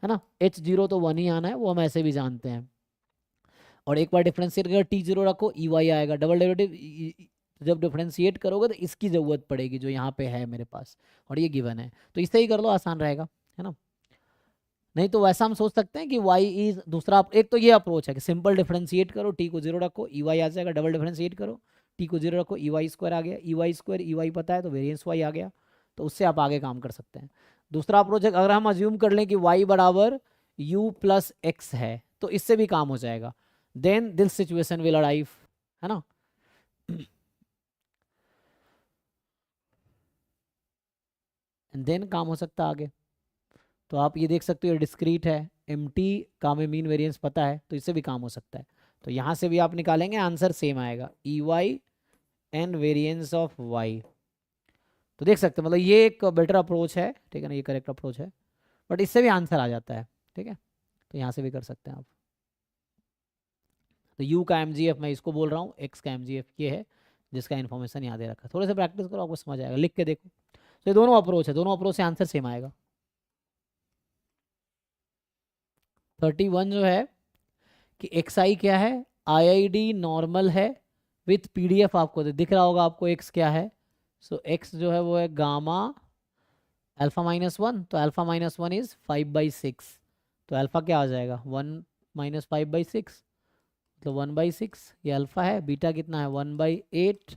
है ना। H0 तो 1 ही आना है, वो हम ऐसे भी जानते हैं। और एक बार डिफ्रेंशिएट कर T0 रखो, ई वाई आएगा। डबल डेरिवेटिव जब डिफ्रेंशिएट करोगे तो इसकी ज़रूरत पड़ेगी जो यहाँ पे है मेरे पास, और ये गिवन है, तो इससे ही कर लो, आसान रहेगा, है ना। नहीं तो वैसा हम सोच सकते हैं कि y इज दूसरा, एक तो ये अप्रोच है कि सिंपल डिफरेंशिएट करो, t को 0 रखो, ई वाई आ जाएगा। डबल डिफरेंशिएट करो, t को 0 रखो, ई वाई स्क्वायर आ गया। E Y square E Y पता है तो वेरिएंस y आ गया, तो उससे आप आगे काम कर सकते हैं। दूसरा अप्रोच है, अगर हम अज्यूम कर लें कि y बराबर u प्लस एक्स है तो इससे भी काम हो जाएगा। Then this situation will arrive, है ना। देन काम हो सकता है आगे। तो आप ये देख सकते हो ये डिस्क्रीट है, एम्प्टी का में मीन वेरिएंस पता है तो इससे भी काम हो सकता है। तो यहाँ से भी आप निकालेंगे, आंसर सेम आएगा, E Y and variance of Y. तो देख सकते हैं, मतलब ये एक बेटर अप्रोच है, ठीक है ना, ये करेक्ट अप्रोच है, बट इससे भी आंसर आ जाता है, ठीक है। तो यहाँ से भी कर सकते हैं आप। तो यू का MGF मैं इसको बोल रहा हूँ, एक्स का MGF ये है जिसका इन्फॉर्मेशन यहाँ दे रखा है। थोड़े से प्रैक्टिस करो, आपको समझ आएगा, लिख के देखो। तो ये दोनों अप्रोच है, दोनों अप्रोच से आंसर सेम आएगा। 31 जो है कि XI क्या है, IID नॉर्मल है विथ PDF आपको दिख रहा होगा, आपको X क्या है। सो X जो है वो है गामा अल्फा -1, तो अल्फा -1 इज 5/6, तो अल्फा क्या आ जाएगा 1 - 5/6, तो 1/6 ये अल्फा है। बीटा कितना है 1/8।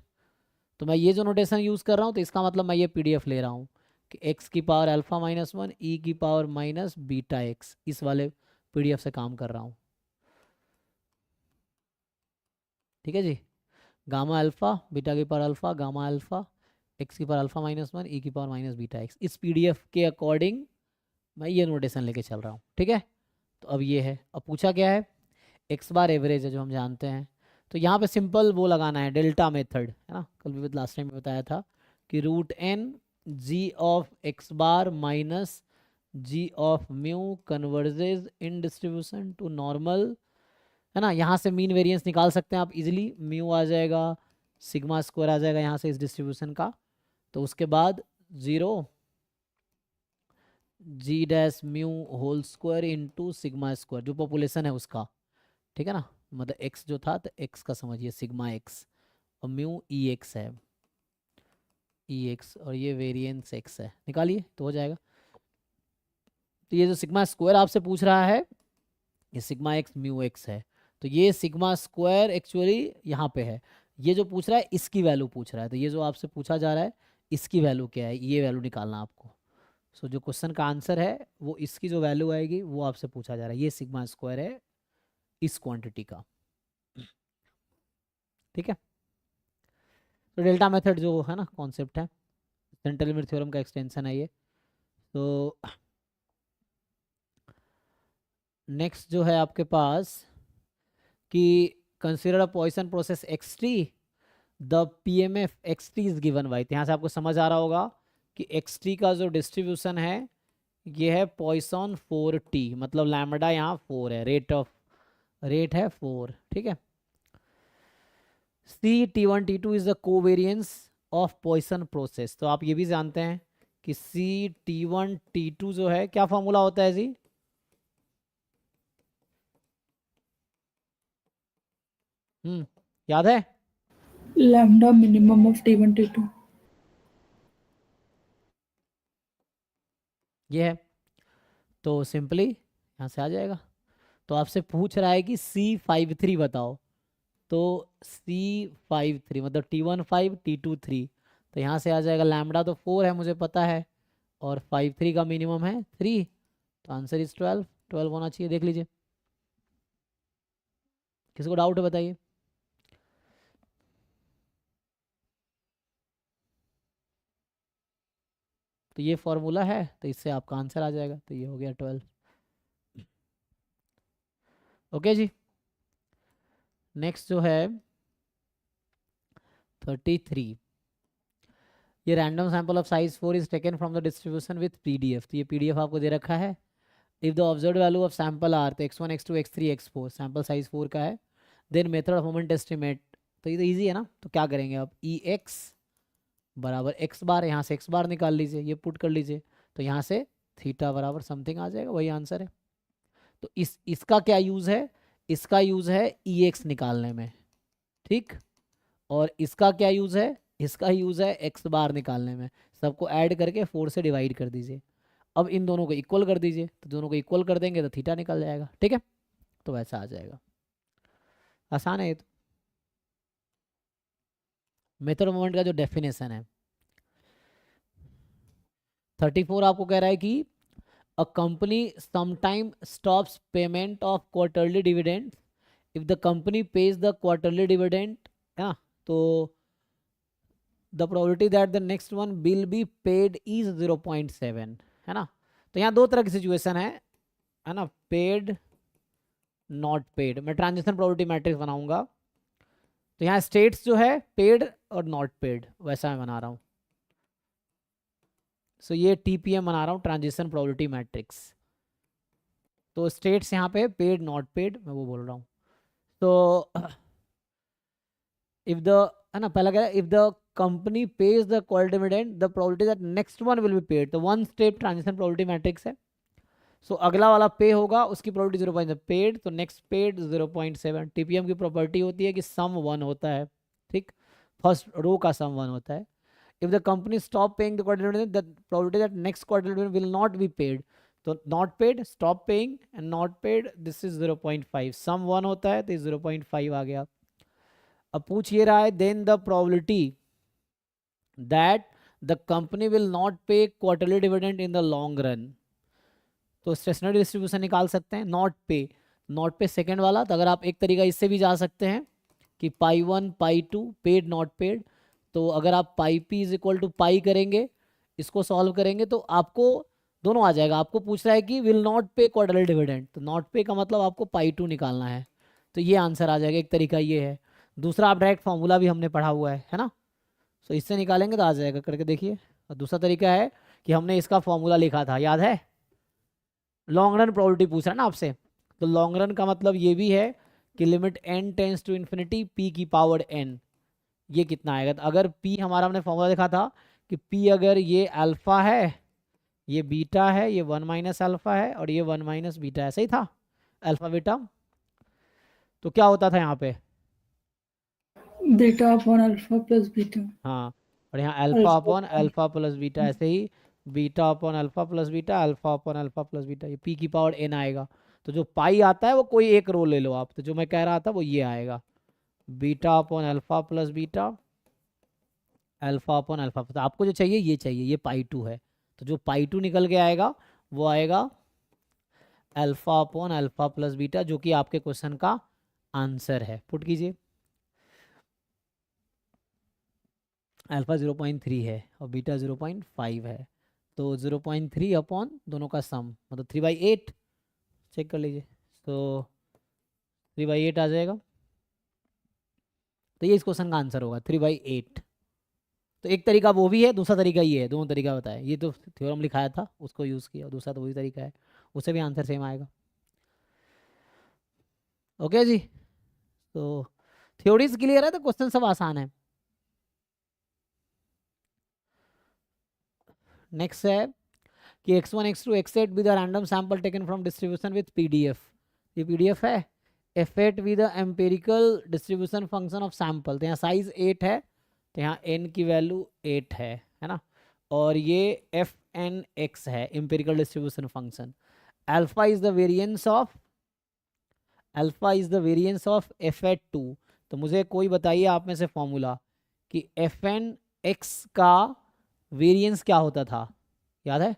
तो मैं ये जो नोटेशन यूज़ कर रहा हूँ तो इसका मतलब मैं ये PDF ले रहा हूँ कि x की पावर अल्फा -1 e की पावर माइनस बीटा x, इस वाले PDF से काम कर रहा हूँ, ठीक है जी। गामा अल्फा, बीटा की power alpha, gamma alpha, x की पावर अल्फा -1 e की पावर माइनस बीटा x, इस PDF के अकॉर्डिंग मैं ये नोटेशन लेके चल रहा हूँ, ठीक है। तो अब ये है, अब पूछा क्या है, x बार एवरेज है जो हम जानते हैं। तो यहाँ पे सिंपल वो लगाना है, डेल्टा मेथड, है ना। कल भी लास्ट टाइम में बताया था कि √n g of x bar minus g of mu converges in distribution to normal, है ना। यहाँ से मीन वेरिएंस निकाल सकते हैं आप इजीली, म्यू आ जाएगा, सिग्मा स्क्वायर आ जाएगा यहाँ से इस डिस्ट्रीब्यूशन का। तो उसके बाद 0 g dash mu whole square into sigma square, जो पॉपुलेशन है उसका, ठीक है ना। मतलब x जो था तो x का समझिए सिग्मा x, और म्यू EX है, EX, और ये वेरिएंस x है, निकालिए तो हो जाएगा। तो ये जो सिग्मा स्क्वायर आपसे पूछ रहा है, ये सिग्मा x म्यू x है, तो ये सिग्मा स्क्वायर एक्चुअली यहाँ पे है। ये जो पूछ रहा है इसकी वैल्यू पूछ रहा है, तो ये जो आपसे पूछा जा रहा है इसकी वैल्यू क्या है, ये वैल्यू निकालना आपको। सो जो क्वेश्चन का आंसर है वो इसकी जो वैल्यू आएगी वो आपसे पूछा जा रहा है, ये सिग्मा स्क्वायर है इस क्वांटिटी का, ठीक है। तो डेल्टा मेथड जो है ना कॉन्सेप्ट है, सेंट्रल लिमिट थ्योरम का एक्सटेंशन है ये। तो नेक्स्ट जो है आपके पास कि consider a Poisson process xt, the PMF xt is given by, यहाँ से आपको समझ आ रहा होगा कि xt का जो डिस्ट्रीब्यूशन है ये है पॉइसन 4t, मतलब लैम्डा यहाँ 4 है, रेट है 4, ठीक है। C T1 T2 is the covariance of Poisson process, तो आप ये भी जानते हैं कि C T1 T2 जो है क्या फॉर्मूला होता है जी, याद है, lambda minimum of T1 T2। ये है, तो सिंपली यहाँ से आ जाएगा। तो आपसे पूछ रहा है कि C53 बताओ, तो C53 मतलब T1 5 T2 3, तो यहाँ से आ जाएगा लैम्डा तो 4 है मुझे पता है, और 53 का मिनिमम है 3, तो आंसर इज 12 होना चाहिए, देख लीजिए। किसी को डाउट है बताइए। तो ये फॉर्मूला है, तो इससे आपका आंसर आ जाएगा, तो ये हो गया 12। ओके जी, नेक्स्ट जो है 33, ये random sample of size 4 is taken from the distribution with PDF, तो ये PDF आपको दे रखा है। If the observed value of sample are, तो x1 x2 x3 x4, sample size 4 का है। Then method of moment estimate, तो ये तो ईजी है ना, तो क्या करेंगे आप EX बराबर x बार, यहाँ से x बार निकाल लीजिए, ये पुट कर लीजिए, तो यहाँ से थीटा बराबर समथिंग आ जाएगा, वही आंसर है। तो इसका क्या यूज़ है, इसका यूज़ है ई एक्स निकालने में, ठीक। और इसका क्या यूज़ है, इसका यूज़ है एक्स बार निकालने में। सबको ऐड करके 4 से डिवाइड कर दीजिए। अब इन दोनों को इक्वल कर दीजिए, तो दोनों को इक्वल कर देंगे तो थीटा निकल जाएगा, ठीक है। तो वैसा आ जाएगा, आसान है ये तो। मेथड ऑफ मोमेंट का जो डेफिनेशन है 34 आपको कह रहा है कि a company sometime stops payment of quarterly dividend if the company pays the quarterly dividend, है ना, तो the probability that the next one will be paid is 0.7, है ना। तो यहाँ दो तरह की सिचुएशन है ना, पेड नॉट पेड। मैं ट्रांजिशन प्रोबेबिलिटी मैट्रिक्स बनाऊंगा, तो यहाँ स्टेट्स जो है पेड और नॉट पेड, वैसा मैं बना रहा हूँ। सो ये टीपीएम बना रहा हूँ, ट्रांजिशन प्रोबेबिलिटी मैट्रिक्स। तो स्टेट्स यहाँ पे पेड नॉट पेड, मैं वो बोल रहा हूँ। तो इफ द, है ना, पहला क्या है, if the company pays the quality dividend the probability that next one will be paid, तो one step transition probability matrix है। सो अगला वाला पे होगा, उसकी प्रोबेबिलिटी 0.7 पेड, तो नेक्स्ट पेड 0.7। टीपीएम की प्रॉपर्टी होती है कि सम 1 होता है, ठीक, फर्स्ट रो का सम 1 होता है। If the company stop paying the quarterly dividend the probability that next quarterly dividend will not be paid, तो not paid, stop paying and not paid, this is 0.5। Sum 1 होता है तो 0.5 आ गया। अब पूछ ये रहा है then the probability that the company will not pay quarterly dividend in the long run, तो स्टेशनरी डिस्ट्रीब्यूशन निकाल सकते हैं। नॉट पे सेकंड वाला, तो अगर आप एक तरीका इससे भी जा सकते हैं कि पाई 1 पाई 2 पेड नॉट पेड, तो अगर आप पाई पी इज इक्वल टू पाई करेंगे, इसको सॉल्व करेंगे तो आपको दोनों आ जाएगा। आपको पूछ रहा है कि will not pay quarterly dividend, तो नॉट पे का मतलब आपको पाई 2 निकालना है, तो ये आंसर आ जाएगा। एक तरीका ये है। दूसरा आप डायरेक्ट फॉर्मूला भी हमने पढ़ा हुआ है ना, तो इससे निकालेंगे तो आ जाएगा, करके देखिए। और दूसरा तरीका है कि हमने इसका फॉर्मूला लिखा था, याद है, लॉन्ग रन प्रोबेबिलिटी पूछ रहा है ना आपसे, तो लॉन्ग रन का मतलब ये भी है कि limit n tends to infinity p की पावर n, ये कितना आएगा। तो अगर p हमारा हमने फॉर्मूला देखा था कि p अगर ये अल्फा है, ये बीटा है, ये 1 माइनस अल्फा है और ये 1 माइनस बीटा, ऐसा ही था अल्फा बीटा। तो क्या होता था यहाँ पे, beta upon alpha plus beta. हाँ, और यहाँ alpha upon alpha plus beta, ऐसे ही beta upon alpha plus beta, alpha upon alpha plus beta, ये p की पावर n आएगा। तो जो पाई आता है वो कोई एक रो ले लो आप, तो जो मैं कह रहा था वो ये आएगा, beta upon alpha plus beta, alpha upon alpha. तो आपको जो चाहिए ये चाहिए, ये पाई 2 है, तो जो पाई 2 निकल के आएगा वो आएगा alpha upon alpha plus beta, जो कि आपके क्वेश्चन का आंसर है। पुट कीजिए, अल्फा 0.3 है और बीटा 0.5 है, तो 0.3 अपॉन दोनों का सम, मतलब 3/8, चेक कर लीजिए, तो 3/8 आ जाएगा। तो ये इस क्वेश्चन का आंसर होगा 3/8। तो एक तरीका वो भी है, दूसरा तरीका ये है, दोनों तरीका बताया। ये तो थ्योरम लिखाया था उसको यूज़ किया, दूसरा तो वही तरीका है, उससे भी आंसर सेम आएगा। ओके जी, तो थ्योरीज क्लियर है तो क्वेश्चन सब आसान है। नेक्स्ट है कि x1 x2 x8 with random sample taken from distribution with pdf, ये pdf है। f8 with empirical distribution function of sample, तो यहाँ साइज 8 है, तो यहाँ n की वैल्यू 8 है ना, और ये fnx है empirical distribution function. Alpha is the variance of f(2), तो मुझे कोई बताइए आप में से फॉर्मूला कि fnx का वेरिएंस क्या होता था, याद है?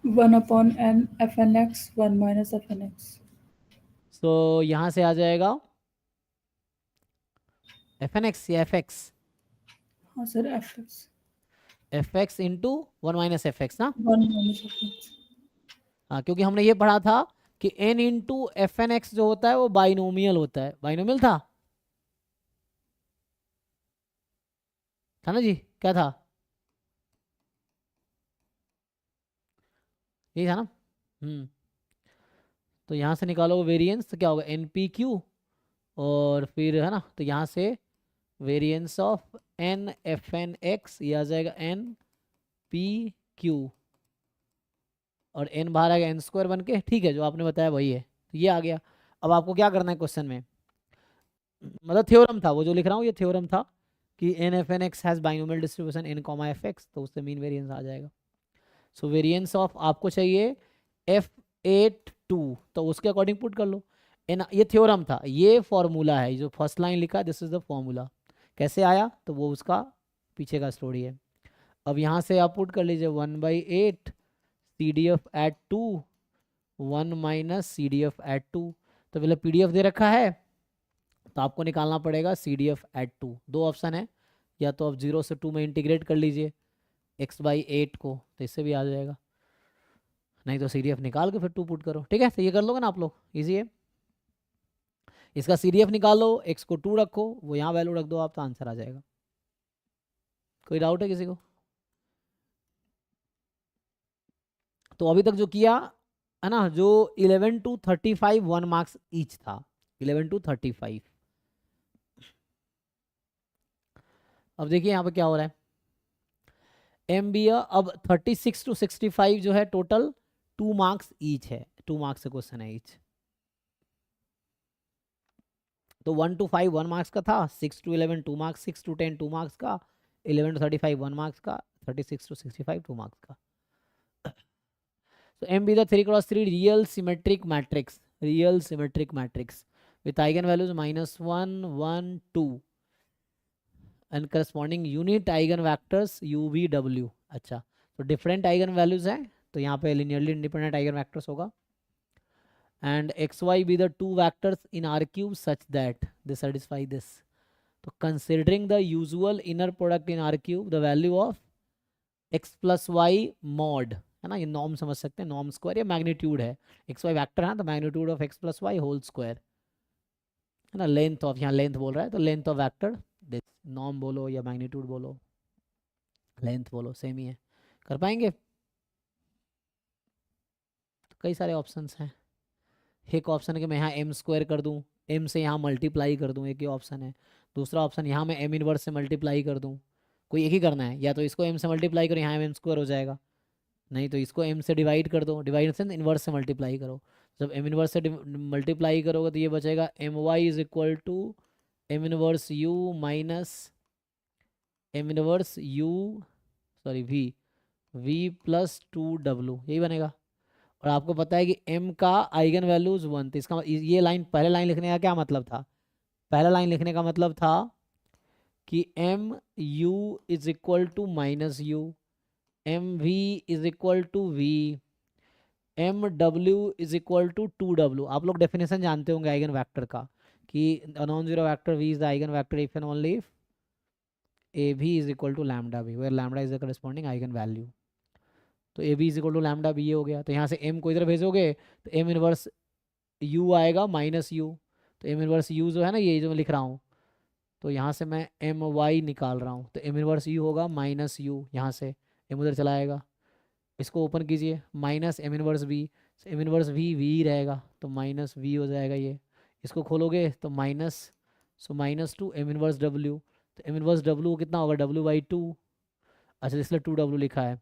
1 upon n fnx 1 minus fnx। तो यहाँ से आ जाएगा fnx या fx, हाँ sir fx into 1 minus fx ना, 1 माइनस fx। हाँ, क्योंकि हमने ये पढ़ा था कि n इंटू fnx जो होता है वो बाइनोमियल होता है, बाइनोमियल था ना जी, क्या था, यही था ना। तो यहाँ से निकालो वेरिएंस, तो क्या होगा npq, और फिर है ना, तो यहाँ से वेरिएंस ऑफ n fnx ये आ जाएगा npq, और n बाहर आएगा n स्क्वायर बन के, ठीक है, जो आपने बताया वही है, तो ये आ गया। अब आपको क्या करना है क्वेश्चन में, मतलब थ्योरम था वो जो लिख रहा हूँ, ये थ्योरम था कि N F N X has binomial distribution N comma F X, तो उससे मीन वेरिएंस आ जाएगा। सो वेरिएंस ऑफ आपको चाहिए F82, तो उसके अकॉर्डिंग पुट कर लो। एन, ये थ्योरम था, ये फॉर्मूला है, जो फर्स्ट लाइन लिखा दिस इज द फॉर्मूला, कैसे आया तो वो उसका पीछे का स्टोरी है। अब यहाँ से आप पुट कर लीजिए 1/8 CDF at 2 1 minus CDF at 2, तो पहले PDF दे रखा है, तो आपको निकालना पड़ेगा CDF एट 2। दो ऑप्शन है, या तो आप 0 से 2 में इंटीग्रेट कर लीजिए x/8 को, तो इससे भी आ जाएगा, नहीं तो CDF निकाल के फिर 2 पुट करो, ठीक है, तो ये कर लोगे ना आप लोग, इजी है। इसका CDF निकालो, x को 2 रखो, वो यहाँ वैल्यू रख दो आप, तो आंसर आ जाएगा। कोई डाउट है किसी को? तो अभी तक जो किया है ना, जो 11 to 35 1 मार्क्स ईच था, 11 to 35। अब देखिए यहाँ पे क्या हो रहा है, MBA अब 36 to 65 जो है टोटल 2 मार्क्स ईच है, 2 मार्क्स से क्वेश्चन है ईच। तो 1 to 5 1 मार्क्स का था, 6 to 11 2 मार्क्स, 6 to 10 2 मार्क्स का, 11 to 35 1 मार्क्स का, 36 to 65 2 मार्क्स का। So M be the 3x3 real symmetric matrix, real symmetric matrix with eigenvalues -1 1 2 and corresponding unit eigenvectors u v w। अच्छा, तो different eigen values हैं, तो यहाँ पे linearly independent eigen vectors होगा, and xy be the two vectors in R cube such that they satisfy this। तो considering the usual inner product in R cube, the value of x plus y mod, है ना, ये norm समझ सकते हैं, norm square या magnitude है, X Y vector है तो magnitude of x plus Y whole square, है ना, लेंथ ऑफ, यहाँ लेंथ बोल रहा है तो लेंथ ऑफ वैक्टर, नॉर्म बोलो या मैग्नीट्यूड बोलो, लेंथ बोलो, सेम ही है, कर पाएंगे। तो कई सारे ऑप्शंस हैं, एक ऑप्शन है कि मैं यहाँ m स्क्वायर कर दूँ, m से यहाँ मल्टीप्लाई कर दूँ, एक ही ऑप्शन है। दूसरा ऑप्शन यहाँ मैं m इनवर्स से मल्टीप्लाई कर दूँ, कोई एक ही करना है, या तो इसको m से मल्टीप्लाई करो, यहाँ m स्क्वायर हो जाएगा, नहीं तो इसको m से डिवाइड कर दो, डिवाइड से इनवर्स से मल्टीप्लाई करो, जब m इनवर्स से मल्टीप्लाई करोगे तो ये बचेगा my is equal to m inverse u minus m inverse u sorry v plus 2w, यही बनेगा। और आपको पता है कि m का आइगन वैल्यूज 1, तो इसका ये लाइन, पहले लाइन लिखने का क्या मतलब था, पहला लाइन लिखने का मतलब था कि m u is equal to minus u, M V is equal to V, M W is equal to 2w। आप लोग डेफिनेशन जानते होंगे आइगन वेक्टर का, कि non zero vector v is the eigen vector if and only if A B is equal to lambda B, where lambda is the corresponding eigen value. तो A B is equal to lambda B, ये हो गया, तो यहाँ से m को इधर भेजोगे तो m इनवर्स u आएगा माइनस u, तो m इनवर्स u जो है ना, ये जो मैं लिख रहा हूँ, तो यहाँ से मैं एम वाई निकाल रहा हूँ, तो m इनवर्स u होगा माइनस u, यहाँ से m उधर चला आएगा, इसको ओपन कीजिए, minus M inverse V, M inverse V V रहेगा, तो माइनस वी हो जाएगा ये, इसको खोलोगे तो minus, so -2 M inverse W, तो एम इनवर्स डब्ल्यू कितना होगा w/2, अच्छा इसलिए 2w लिखा है,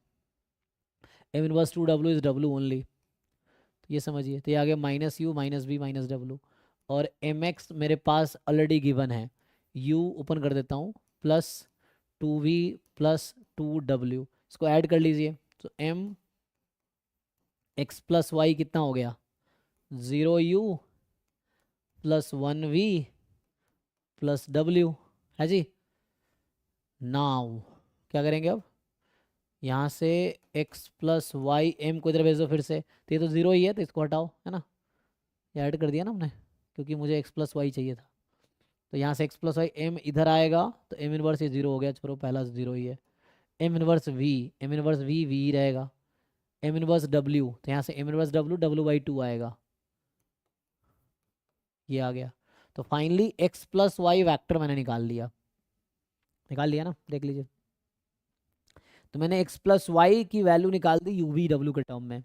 M inverse 2w is w only, तो ये समझिए, तो ये आ गया minus U minus B minus W, और एम एक्स मेरे पास ऑलरेडी गिवन है, u ओपन कर देता हूँ, प्लस 2v प्लस 2w, इसको ऐड कर लीजिए, तो m x प्लस वाई कितना हो गया, 0u plus 1v plus w, है जी। नाउ क्या करेंगे, अब यहाँ से x प्लस वाई, m को इधर भेज दो फिर से, तो ये तो 0 ही है, तो इसको हटाओ, है ना, ये ऐड कर दिया ना हमने, क्योंकि मुझे x प्लस वाई चाहिए था, तो यहाँ से x प्लस वाई, m इधर आएगा तो m इनवर्स ये 0 हो गया, छोड़ो पहला 0 ही है, m inverse v, m inverse v v रहेगा, m इनवर्स w, तो यहाँ से m इनवर्स w w/2 आएगा, ये आ गया। तो finally x plus Y vector मैंने निकाल लिया ना, देख लीजिए, तो मैंने x प्लस वाई की वैल्यू निकाल दी u v w के टर्म में,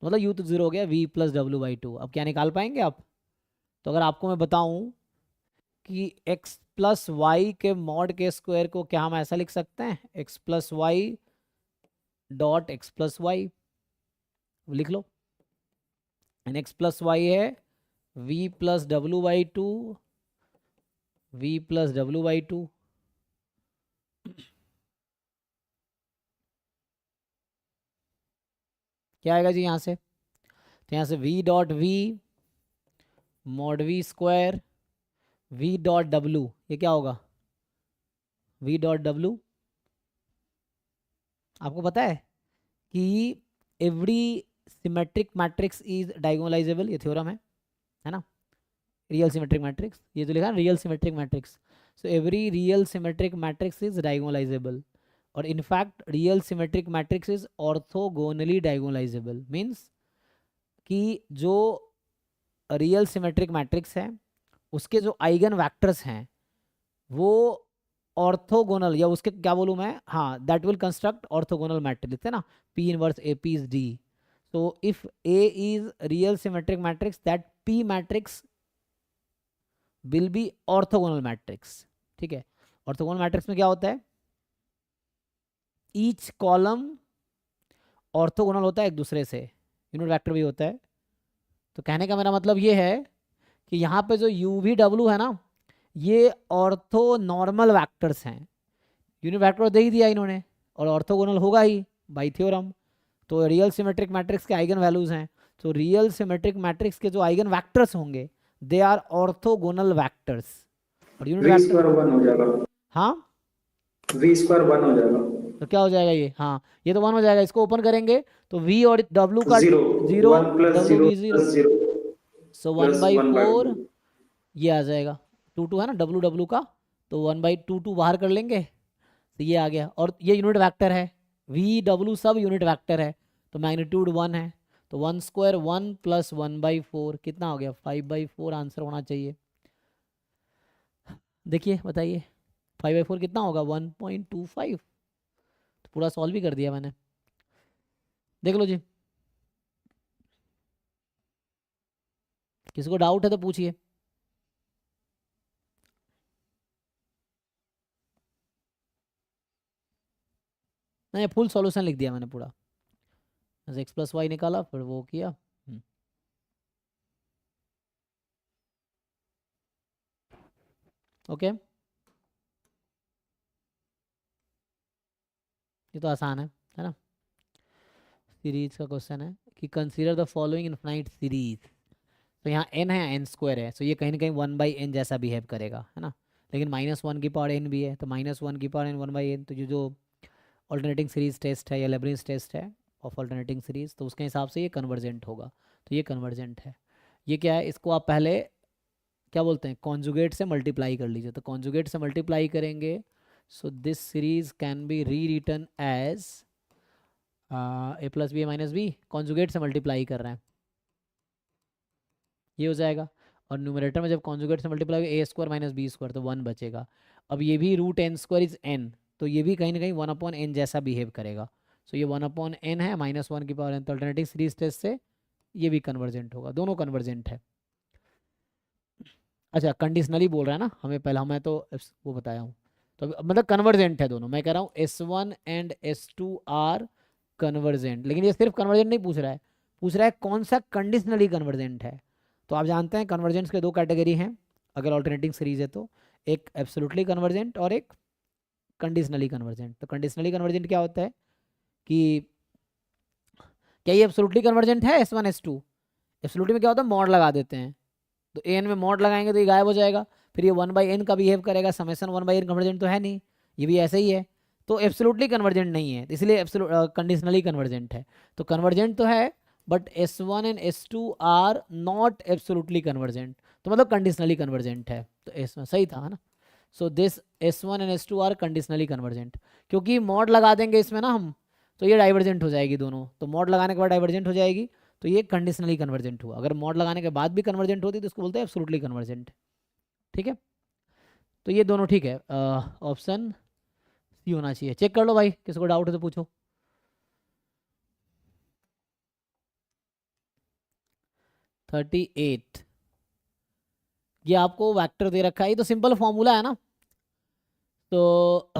मतलब u तो 0 हो गया, v प्लस w/2, अब क्या निकाल पाएंगे आप, तो अगर आपको मैं बताऊं कि x प्लस वाई के मॉड के स्क्वायर को क्या हम ऐसा लिख सकते हैं, x plus y dot x plus y, लिख लो, एन एक्स प्लस वाई है v प्लस डब्ल्यू बाई टू, v प्लस डब्ल्यू बाई टू, क्या आएगा जी यहाँ से? तो यहाँ से v dot v mod v square v dot w, ये क्या होगा? v डॉट w, आपको पता है कि every symmetric matrix is diagonalizable, ये थ्योरम है ना? रियल सिमेट्रिक मैट्रिक्स, ये तो लिखा है real symmetric matrix, so every real symmetric matrix is diagonalizable, और in fact real symmetric matrix is orthogonally diagonalizable, means कि जो रियल सिमेट्रिक मैट्रिक्स है उसके जो आइगन वैक्टर्स हैं वो ऑर्थोगोनल, या उसके क्या बोलूँ मैं, हाँ, that will construct orthogonal matrix, लिखते हैं ना, P inverse A P is D, so if A is real symmetric matrix, that P matrix will be orthogonal matrix, ठीक है? ऑर्थोगोनल मैट्रिक्स में क्या होता है? ईच कॉलम ऑर्थोगोनल होता है एक दूसरे से, यूनिट वेक्टर भी होता है। तो कहने का मेरा मतलब ये है कि यहाँ पे जो यू वी डब्ल्यू है ना, ये ऑर्थोनॉर्मल वैक्टर्स हैं, यूनिट वेक्टर दे ही दिया इन्होंने, और ऑर्थोगोनल होगा ही बाय थ्योरम। तो रियल सिमेट्रिक मैट्रिक्स के आइगन वैल्यूज हैं, तो रियल सिमेट्रिक मैट्रिक्स के जो आइगन वैक्टर्स होंगे दे आर ऑर्थोगोनल वैक्टर्स, और यूनिट v स्क्वायर 1 हो जाएगा, हाँ v स्क्वायर 1 हो जाएगा, तो क्या हो जाएगा ये, हाँ ये तो 1 हो जाएगा, इसको ओपन करेंगे तो v और w का 0, 1 प्लस w 0 भी 0, प्लस 0 सो प्लस 1/4 1/2 ये आ जाएगा, 2 है ना w का, तो 1/2 बाहर कर लेंगे तो ये आ गया, और ये यूनिट वेक्टर है, v w सब यूनिट वेक्टर है, तो मैग्नीट्यूड 1 है, तो 1 स्क्वायर 1 प्लस 1/4 कितना हो गया? 5/4 आंसर होना चाहिए। देखिए बताइए 5/4 कितना होगा? 1.25, तो पूरा सॉल्व भी कर दिया मैंने, देख लो जी, किसी को डाउट है तो पूछिए। नहीं, फुल सॉल्यूशन लिख दिया मैंने पूरा, x प्लस वाई निकाला फिर वो किया। ओके, ये तो आसान है ना? सीरीज का क्वेश्चन है कि consider the following infinite series, तो यहाँ n है, n स्क्वायर है, तो ये कहीं ना कहीं 1/n जैसा बिहेव करेगा, है ना? लेकिन -1 की पावर n भी है, तो -1 की पावर n 1/n, तो जो ऑल्टरनेटिंग सीरीज टेस्ट है या लेब्निज टेस्ट है ऑफ ऑल्टरनेटिंग सीरीज, तो उसके हिसाब से ये कन्वर्जेंट होगा, तो ये कन्वर्जेंट है। ये क्या है? इसको आप पहले क्या बोलते हैं, कॉन्जुगेट से मल्टीप्लाई कर लीजिए, तो कॉन्जुगेट से मल्टीप्लाई करेंगे, so this series can be rewritten as a plus B minus B, conjugate से मल्टीप्लाई कर रहे हैं, ये हो जाएगा, और न्यूमरेटर में जब कॉन्जुगेट से मल्टीप्लाई होगा a square minus b square, तो 1 बचेगा। अब ये भी root n square is n, तो ये भी कहीं ना कहीं 1/n जैसा बिहेव करेगा, सो ये 1/n है, -1 की पावर n, तो अल्टरनेटिव सीरीज टेस्ट से ये भी कन्वर्जेंट होगा, दोनों कन्वर्जेंट है। अच्छा, कंडीशनली बोल रहा है ना हमें, पहला मैं तो वो बताया हूँ, तो मतलब कन्वर्जेंट है दोनों, मैं कह रहा हूँ S1 and S2 are convergent, लेकिन ये सिर्फ कन्वर्जेंट नहीं पूछ रहा है, पूछ रहा है कौन सा कंडीशनली कन्वर्जेंट है। तो आप जानते हैं कन्वर्जेंस के दो कैटेगरी हैं अगर ऑल्टरनेटिंग सीरीज है तो, एक एब्सोल्युटली कन्वर्जेंट और एक कंडीशनली कन्वर्जेंट। तो कंडीशनली कन्वर्जेंट क्या होता है कि क्या ये एब्सोल्युटली कन्वर्जेंट है S1 S2? एब्सोल्युटली में क्या होता है, मॉड लगा देते हैं, तो an में मॉड लगाएंगे तो ये गायब हो जाएगा, फिर ये 1/n का बिहेव करेगा, समेशन 1/n कन्वर्जेंट तो है नहीं, ये भी ऐसे ही है, तो एब्सोल्युटली कन्वर्जेंट नहीं है, इसलिए कंडीशनली कन्वर्जेंट है। तो कन्वर्जेंट तो है but S1 and S2 are not absolutely convergent, तो मतलब कंडीशनली कन्वर्जेंट है, तो S1 सही था ना? So this S1 and S2 are conditionally convergent, क्योंकि मॉड लगा देंगे इसमें ना हम, तो ये डाइवर्जेंट हो जाएगी दोनों, तो मॉड लगाने के बाद डाइवर्जेंट हो जाएगी, तो ये कंडीशनली कन्वर्जेंट हुआ। अगर मॉड लगाने के बाद भी कन्वर्जेंट होती तो इसको बोलते हैं एब्सोल्युटली कन्वर्जेंट, ठीक है? तो ये दोनों ठीक है, ऑप्शन सी होना चाहिए। चेक कर लो भाई, किसी को डाउट है तो पूछो। (38) ये आपको वेक्टर दे रखा है, ये तो सिंपल फॉर्मूला है ना, तो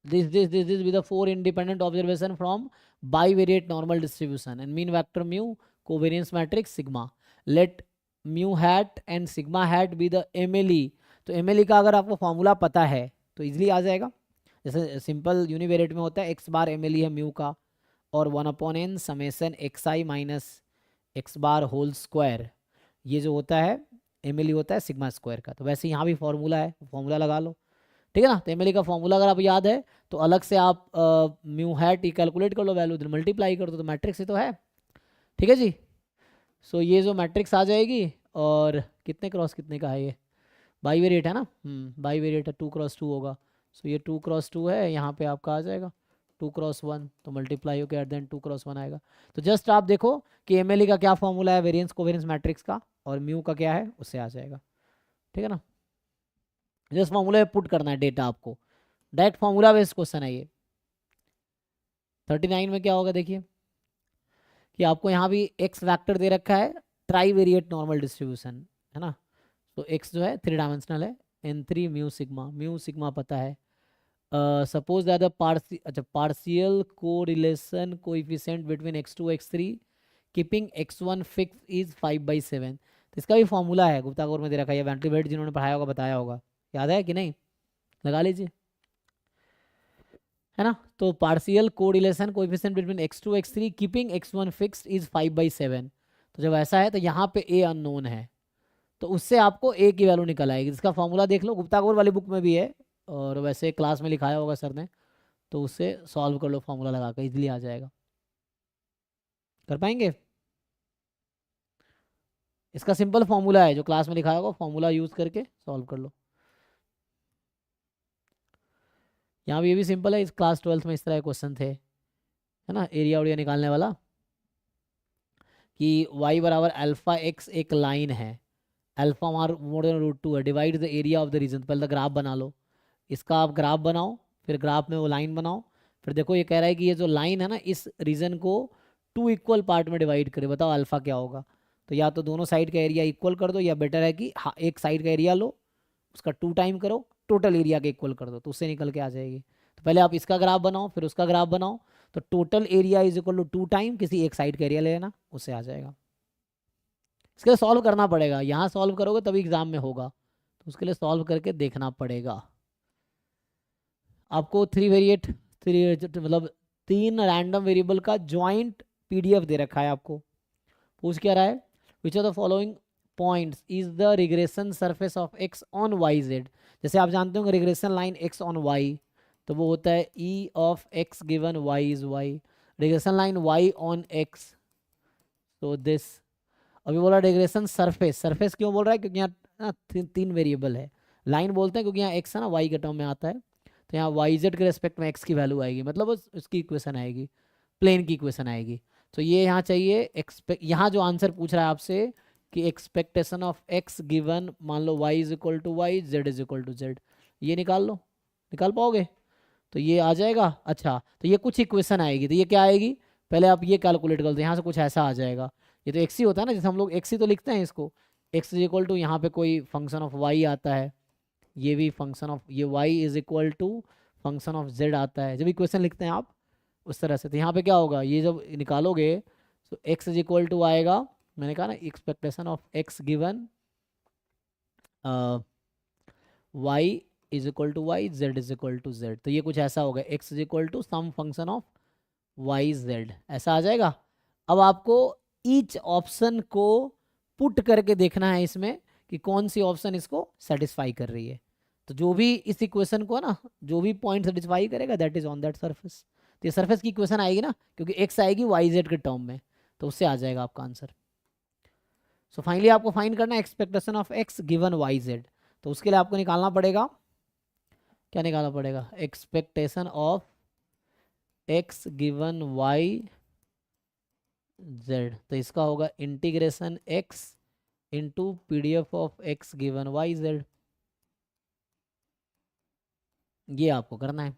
this with the 4 independent observation from bivariate normal distribution and mean vector mu covariance matrix sigma. Let mu hat and sigma hat be the MLE. तो MLE का अगर आपको फॉर्मूला पता है तो इजीली आ जाएगा. जैसे सिंपल यूनिवेरिएट में होता है x बार MLE है म्यू का और 1/n summation xi minus x bar whole square, ये जो होता है MLE होता है सिग्मा स्क्वायर का. तो वैसे यहाँ भी फॉर्मूला है, फॉर्मूला लगा लो. ठीक है ना. तो MLE का फॉर्मूला अगर आप याद है तो अलग से आप म्यू हैट ही कैलकुलेट कर लो, वैल्यू मल्टीप्लाई कर दो तो मैट्रिक्स ही तो है. ठीक है जी. सो ये जो मैट्रिक्स आ जाएगी और कितने क्रॉस कितने का है ये बाईवेरिएट है ना. बाईवेरिएट है 2x2 होगा. सो ये 2x2 है, यहाँ पे आपका आ जाएगा 2x1 तो मल्टीप्लाई होकर एट देन 2x1 आएगा. तो जस्ट आप देखो कि MLE का क्या फॉर्मूला है वेरिएंस कोवेरिएंस मैट्रिक्स का और म्यू का क्या है उससे आ जाएगा. ठीक है ना. जस्ट फॉर्मूला पुट करना है डेटा आपको. डायरेक्ट फॉर्मूला बेस्ड क्वेश्चन है ये. 39 में क्या होगा देखिए कि आपको यहाँ भी x वेक्टर दे रखा है ट्राई वेरिएट नॉर्मल डिस्ट्रीब्यूशन है ना. तो x जो है 3 डायमेंशनल है n3 म्यू सिग्मा पता है. Suppose that the partial correlation coefficient between x2 x3 keeping x1 fix is 5/7. तो इसका भी फॉर्मूला है गुप्ता कोर में दे रखा है. वेन वेट जिन्होंने पढ़ाया होगा बताया होगा, याद है कि नहीं, लगा लीजिए है ना. तो partial correlation coefficient between x2 x3 keeping x1 fixed is 5/7. तो जब ऐसा है तो यहाँ पे a अननोन है तो उससे आपको a की वैल्यू निकल आएगी. जिसका फॉर्मूला देख लो गुप्ता कोर वाली बुक में भी है और वैसे क्लास में लिखाया होगा सर ने, तो उससे सॉल्व कर लो फॉर्मूला लगा कर इजीली आ जाएगा. कर पाएंगे. इसका सिंपल फॉर्मूला है जो क्लास में लिखाया होगा, फॉर्मूला यूज करके सॉल्व कर लो. यहाँ भी ये भी सिंपल है. इस क्लास 12th में इस तरह के क्वेश्चन थे है ना, एरिया उरिया निकालने वाला कि y बराबर अल्फा x एक लाइन है, अल्फा मोर देन √2 है, divide the area of the region. पहले तो ग्राफ बना लो, इसका आप ग्राफ बनाओ, फिर ग्राफ में वो लाइन बनाओ. फिर देखो ये कह रहा है कि ये जो लाइन है ना इस रीजन को 2 इक्वल पार्ट में डिवाइड करे, बताओ अल्फा क्या होगा. तो या तो दोनों साइड का एरिया इक्वल कर दो या बेटर है कि एक साइड का एरिया लो उसका 2 टाइम करो, टोटल एरिया के इक्वल कर दो तो उससे निकल के आ जाएगी. तो पहले आप इसका ग्राफ बनाओ फिर उसका ग्राफ बनाओ, तो total area is equal to 2 time किसी एक साइड का एरिया ले लेना, उससे आ जाएगा. इसके लिए सॉल्व करना पड़ेगा, यहाँ सॉल्व करोगे तभी एग्जाम में होगा, तो उसके लिए सॉल्व करके देखना पड़ेगा. आपको 3 वेरिएट मतलब 3 रैंडम वेरिएबल का जॉइंट PDF दे रखा है. आपको पूछ क्या रहा है, which of the following points is the regression surface of x on YZ. जैसे आप जानते हो regression line x on y तो वो होता है E of x given y is y. Regression line y on x तो दिस. अभी बोला रिग्रेशन सरफेस, सरफेस क्यों बोल रहा है क्योंकि यहाँ 3 वेरिएबल है. लाइन बोलते हैं क्योंकि यहाँ x है ना y के टर्म में आता है, तो यहाँ YZ के रेस्पेक्ट में x की वैल्यू आएगी, मतलब उसकी इक्वेशन आएगी, प्लेन की इक्वेशन आएगी. तो ये यहाँ चाहिए यहाँ जो आंसर पूछ रहा है आपसे कि एक्सपेक्टेशन ऑफ x गिवन मान लो y is equal to y, z is equal to z, ये निकाल लो. निकाल पाओगे तो ये आ जाएगा. अच्छा तो ये कुछ इक्वेशन आएगी, तो ये क्या आएगी पहले आप ये कैलकुलेट कर दो. यहाँ से कुछ ऐसा आ जाएगा, ये तो x ही होता है ना, जैसे हम लोग x ही तो लिखते हैं इसको. x इज इक्वल टू यहाँ पे कोई फंक्शन ऑफ y आता है, ये भी फंक्शन ऑफ ये y is equal to function of z आता है, जब इक्वेशन लिखते हैं आप उस तरह से. तो यहाँ पे क्या होगा, ये जब निकालोगे तो x इज इक्वल टू आएगा, मैंने कहा ना expectation of x given y is equal to y, z is equal to z. तो ये कुछ ऐसा होगा, x is equal to some function of y z, ऐसा आ जाएगा. अब आपको ईच ऑप्शन को पुट करके देखना है इसमें कि कौन सी ऑप्शन इसको सेटिस्फाई कर रही है. तो जो भी इस इक्वेशन को ना जो भी पॉइंट सेटिस्फाई करेगा that is on that surface. तो ये सरफेस की इक्वेशन आएगी ना क्योंकि x आएगी YZ के टर्म में, तो उससे आ जाएगा आपका आंसर. सो फाइनली आपको फाइंड करना है expectation of x given YZ. तो उसके लिए आपको निकालना पड़ेगा, क्या निकालना पड़ेगा, expectation of x given YZ. तो इसका होगा integration x into PDF of x given YZ. ये आपको करना है.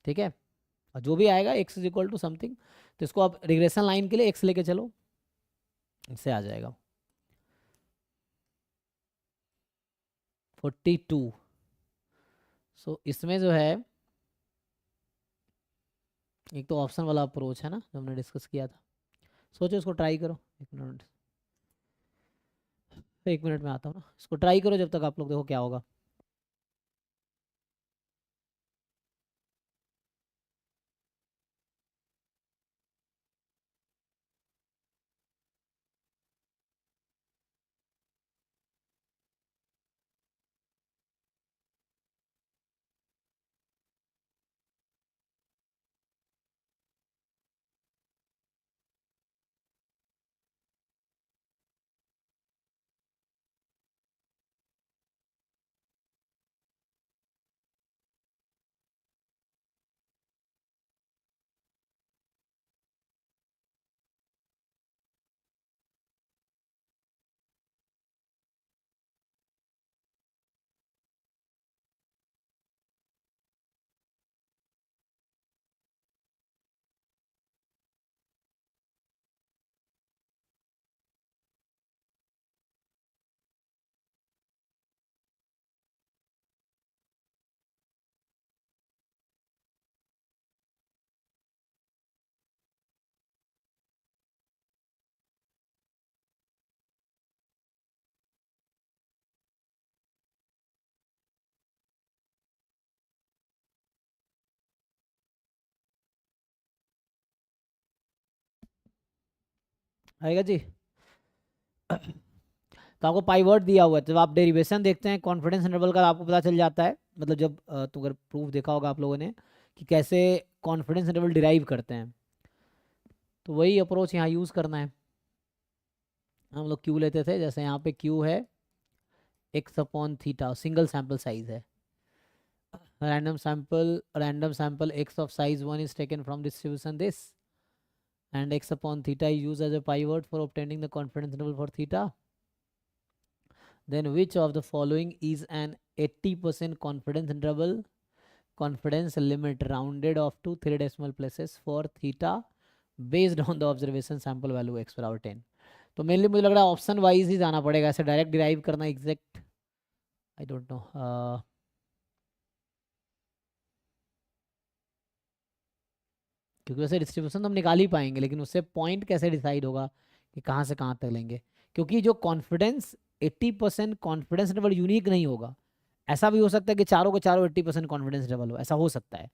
ठीक है, और जो भी आएगा x is equal to something, तो इसको आप रिग्रेशन लाइन के लिए x लेके चलो, इससे आ जाएगा 42. सो इसमें जो है एक तो ऑप्शन वाला अप्रोच है ना जो हमने डिस्कस किया था, सोचो इसको ट्राई करो। एक मिनट में आता हूँ ना, इसको ट्राई करो जब तक आप लोग, देखो क्या होगा। आएगा जी। तो आपको पाइवर्ट दिया हुआ है, जब आप डेरिवेशन देखते हैं कॉन्फिडेंस इंटरवल का आपको पता चल जाता है, मतलब जब तो अगर प्रूफ देखा होगा आप लोगों ने कि कैसे कॉन्फिडेंस इंटरवल डिराइव करते हैं, तो वही अप्रोच यहाँ यूज़ करना है। हम लोग क्यू लेते थे, जैसे यहाँ पे क्यू है x upon theta, single sample size है, random sample x of size 1 is taken from distribution this, and x upon theta is used as a pivot for obtaining the confidence interval for theta. Then which of the following is an 80% confidence interval, confidence limit rounded off to 3 decimal places for theta based on the observation sample value x बराबर 10। तो mainly मुझे लग रहा है option wise ही जाना पड़ेगा, ऐसे direct derive करना एग्जैक्ट आई डोंट नो। क्योंकि वैसे डिस्ट्रीब्यूशन तो हम निकाल ही पाएंगे, लेकिन उससे पॉइंट कैसे डिसाइड होगा कि कहाँ से कहाँ तक लेंगे, क्योंकि जो कॉन्फिडेंस 80% कॉन्फिडेंस इंटरवल यूनिक नहीं होगा। ऐसा भी हो सकता है कि चारों के चारों 80% कॉन्फिडेंस इंटरवल हो, ऐसा हो सकता है,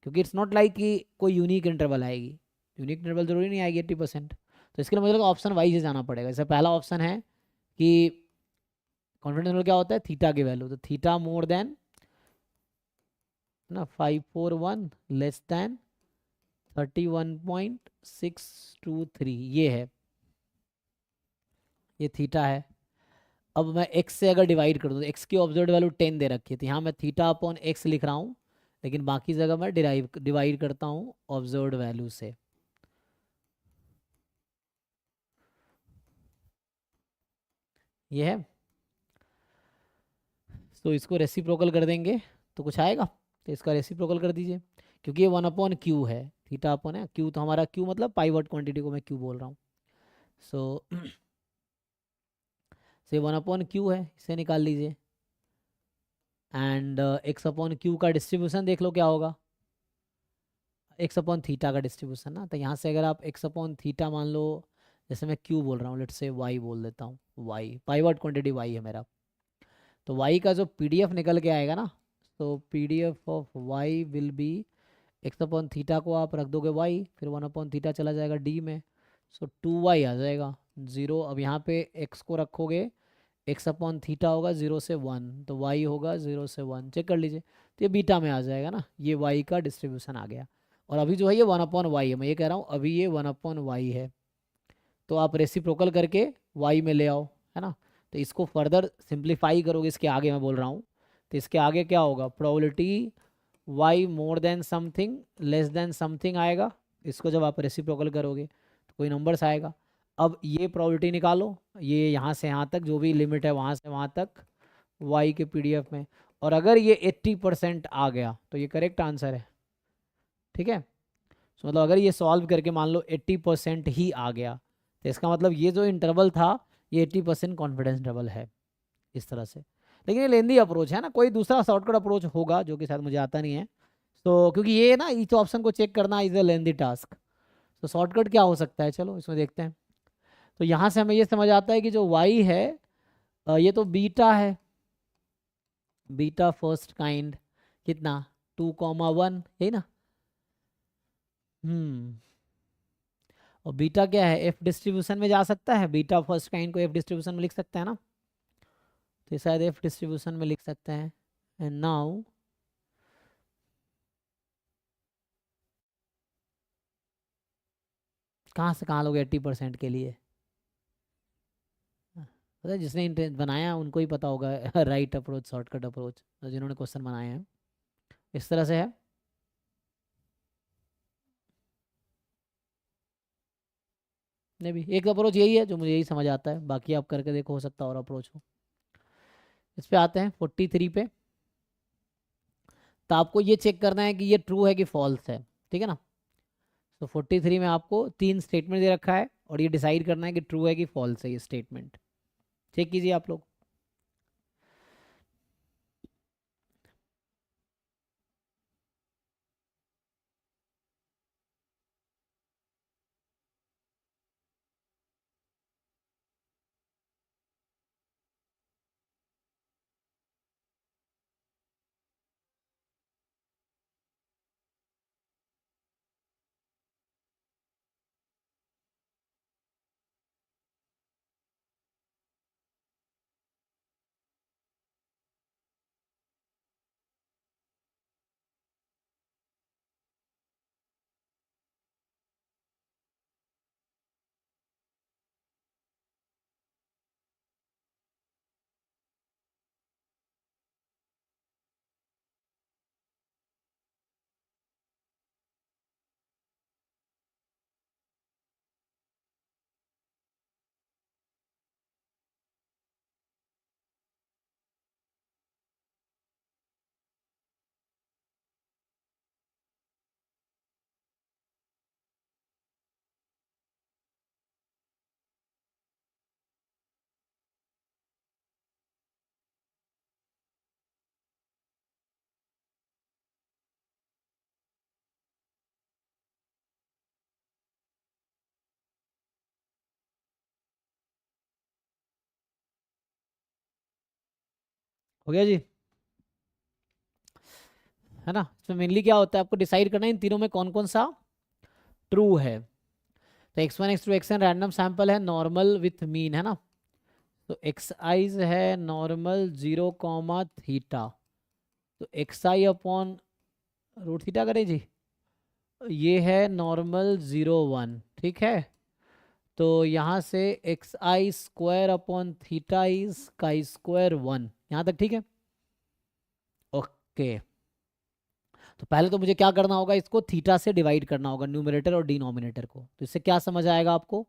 क्योंकि इट्स नॉट लाइक कि कोई यूनिक इंटरवल आएगी, यूनिक इंटरवल जरूरी नहीं आएगी 80%। तो इसके लिए मुझे लगा ऑप्शन वाइज ही जाना पड़ेगा। जैसे पहला ऑप्शन है कि कॉन्फिडेंस इंटरवल क्या होता है, थीटा की वैल्यू, तो थीटा मोर देन ना 541 लेस देन 31.623, ये है, ये थीटा है। अब मैं x से अगर डिवाइड कर दूँ तो x की ऑब्जर्व वैल्यू 10 दे रखी है, तो यहाँ मैं थीटा अपॉन x लिख रहा हूँ, लेकिन बाकी जगह मैं डिवाइड करता हूँ ऑब्जर्व वैल्यू से। ये है, तो इसको रेसिप्रोकल कर देंगे तो कुछ आएगा, तो इसका रेसिप्रोकल कर दीजिए, क्योंकि ये 1 अपॉन क्यू है, थीटा अपॉन है क्यू, तो हमारा क्यू मतलब पाइवट क्वांटिटी को मैं क्यू बोल रहा हूँ। सो से 1 अपॉन क्यू है, इसे निकाल लीजिए, एंड एक्स अपॉन क्यू का डिस्ट्रीब्यूशन देख लो क्या होगा, एक्स अपॉन थीटा का डिस्ट्रीब्यूशन ना, तो यहाँ से अगर आप एक्स अपॉन थीटा मान लो, जैसे मैं क्यू बोल रहा हूँ, लेट्स से वाई बोल देता हूँ, वाई पाइवट क्वांटिटी वाई है मेरा, तो वाई का जो पीडीएफ निकल के आएगा ना, तो PDF of y will be x upon theta को आप रख दोगे वाई, फिर 1 अपॉन थीटा चला जाएगा डी में, सो 2y आ जाएगा 0। अब यहाँ पे x को रखोगे, एक्स अपॉन थीटा होगा 0 से 1, तो y होगा 0 से 1, चेक कर लीजिए, तो ये बीटा में आ जाएगा ना, ये y का डिस्ट्रीब्यूशन आ गया। और अभी जो है ये 1 अपॉन वाई है, मैं ये कह रहा हूँ अभी ये 1 अपॉन वाई है, तो आप रेसिप्रोकल करके y में ले आओ, है ना। तो इसको फर्दर सिंप्लीफाई करोगे, इसके आगे मैं बोल रहा हूँ, तो इसके आगे क्या होगा, probability y more than something less than something आएगा, इसको जब आप रेसिप्रोकल करोगे तो कोई नंबर्स आएगा। अब ये प्रोबेबिलिटी निकालो, ये यहाँ से यहाँ तक जो भी लिमिट है वहाँ से वहाँ तक y के पीडीएफ में, और अगर ये 80% आ गया तो ये करेक्ट आंसर है, ठीक है। तो मतलब अगर ये सॉल्व करके मान लो 80% ही आ गया, तो इसका मतलब ये जो इंटरवल था ये 80% कॉन्फिडेंस इंटरवल है, इस तरह से। लेकिन ये लेंदी अप्रोच है ना, कोई दूसरा शॉर्टकट अप्रोच होगा जो कि शायद मुझे आता नहीं है, तो क्योंकि ये ना इस ऑप्शन को चेक करना इज अ लेंदी टास्क, तो शॉर्टकट क्या हो सकता है, चलो इसमें देखते हैं। तो यहाँ से हमें ये समझ आता है कि जो y है ये तो बीटा है, बीटा फर्स्ट काइंड, कितना 2,1, यही ना। और बीटा क्या है, एफ डिस्ट्रीब्यूशन में जा सकता है, बीटा फर्स्ट काइंड को एफ डिस्ट्रीब्यूशन में लिख सकते हैं ना, तो ये शायद एफ डिस्ट्रीब्यूशन में लिख सकते हैं। एंड नाउ कहाँ से कहाँ लोग 80% के लिए, पता है जिसने बनाया उनको ही पता होगा राइट अप्रोच, शॉर्टकट अप्रोच, जिन्होंने क्वेश्चन बनाए हैं इस तरह से है। नहीं भी एक अप्रोच यही है जो मुझे यही समझ आता है, बाकी आप करके देखो, हो सकता है और अप्रोच हो। इस पे आते हैं 43 पे। तो आपको ये चेक करना है कि ये ट्रू है कि फॉल्स है, ठीक है ना। तो 43 में आपको 3 स्टेटमेंट दे रखा है और ये डिसाइड करना है कि ट्रू है कि फॉल्स है ये स्टेटमेंट। चेक कीजिए आप लोग। हो गया जी, है ना। इसमें मेनली क्या होता है, आपको डिसाइड करना है इन तीनों में कौन कौन सा ट्रू है। तो x1 x2 xn random sample है, नॉर्मल विथ मीन, है ना। तो xi है नॉर्मल 0, थीटा, तो xi अपॉन रूट थीटा करें जी, ये है नॉर्मल 0, 1, ठीक है। तो यहाँ से xi square upon theta is chi square 1, यहाँ तक ठीक है। ओके, तो पहले तो मुझे क्या करना होगा, इसको थीटा से डिवाइड करना होगा, न्यूमरेटर और डिनोमिनेटर को। तो इससे क्या समझ आएगा आपको,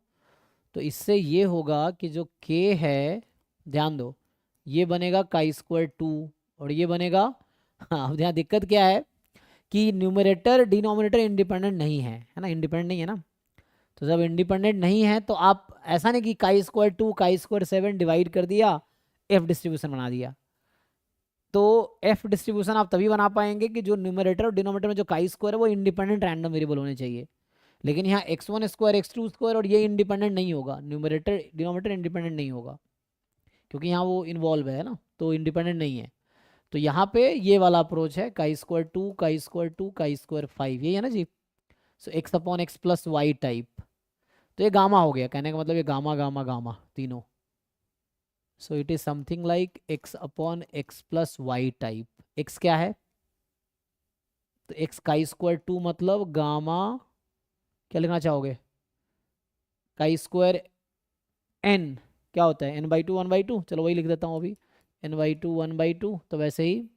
तो इससे ये होगा कि जो k है, ध्यान दो, ये बनेगा काई स्क्वायर 2 और ये बनेगा हाँ, अब यहाँ दिक्कत क्या है कि न्यूमरेटर डिनोमिनेटर इंडिपेंडेंट नहीं है ना, इंडिपेंडेंट नहीं है ना। तो जब इंडिपेंडेंट नहीं है तो आप ऐसा नहीं कि chi square 2 chi square 7 divide कर दिया, एफ डिस्ट्रीब्यूशन बना दिया। तो एफ डिस्ट्रीब्यूशन आप तभी बना पाएंगे कि जो न्यूमरेटर और डिनोमिनेटर में जो काई स्क्वायर है वो इंडिपेंडेंट रैंडम वेरिएबल होने चाहिए। लेकिन यहाँ x1 स्क्वायर x2 स्क्वायर और ये इंडिपेंडेंट नहीं होगा, न्यूमरेटर डिनोमिनेटर इंडिपेंडेंट नहीं होगा, क्योंकि यहाँ वो इन्वॉल्व है ना, तो इंडिपेंडेंट नहीं है। तो यहाँ पे ये वाला अप्रोच है, chi square 2 chi square 2 chi square 5, यही है ना जी। So X upon x plus Y type, तो ये गामा हो गया, कहने का मतलब ये गामा गामा गामा तीनों। So it is something like x upon x plus Y type. X क्या है, तो एक्स काई स्क्वायर 2 मतलब गामा, क्या लिखना चाहोगे, काई स्क्वायर एन क्या होता है, n/2 1/2, चलो वही लिख देता हूँ अभी, n/2 1/2। तो वैसे ही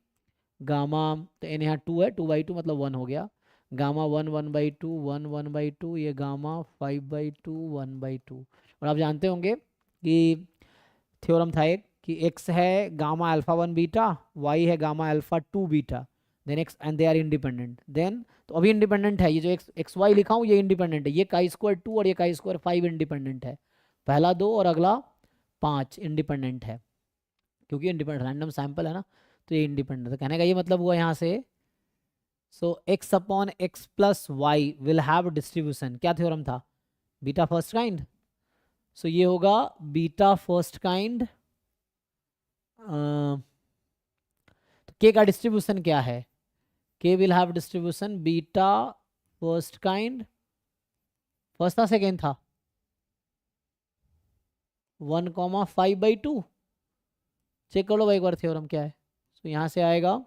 गामा, तो n यहाँ 2 है, 2/2 मतलब 1 हो गया, गामा 1 1/2 1 1/2, ये गामा 5/2 1/2। और आप जानते होंगे कि थ्योरम था एक कि x है गामा अल्फा 1 बीटा, y है gamma alpha 2 beta, then x and they are independent. Then तो अभी इंडिपेंडेंट है, ये जो एक्स वाई लिखा हूँ ये इंडिपेंडेंट है, ये काई स्क्वायर 2 और ये काई स्क्वायर 5 इंडिपेंडेंट है, पहला 2 और अगला 5 इंडिपेंडेंट है, क्योंकि इंडिपेंडेंट रैंडम सैंपल है ना, तो ये इंडिपेंडेंट। तो कहने का ये मतलब हुआ यहाँ से so x upon x plus y will have distribution, क्या थ्योरम था, बीटा फर्स्ट काइंड। सो ये होगा बीटा फर्स्ट काइंड। तो k का डिस्ट्रीब्यूशन क्या है, k will have distribution beta first kind, first था सेकेंड था, 1,5/2। चेक कर लो भाई एक बार थ्योरम क्या है। तो यहाँ से आएगा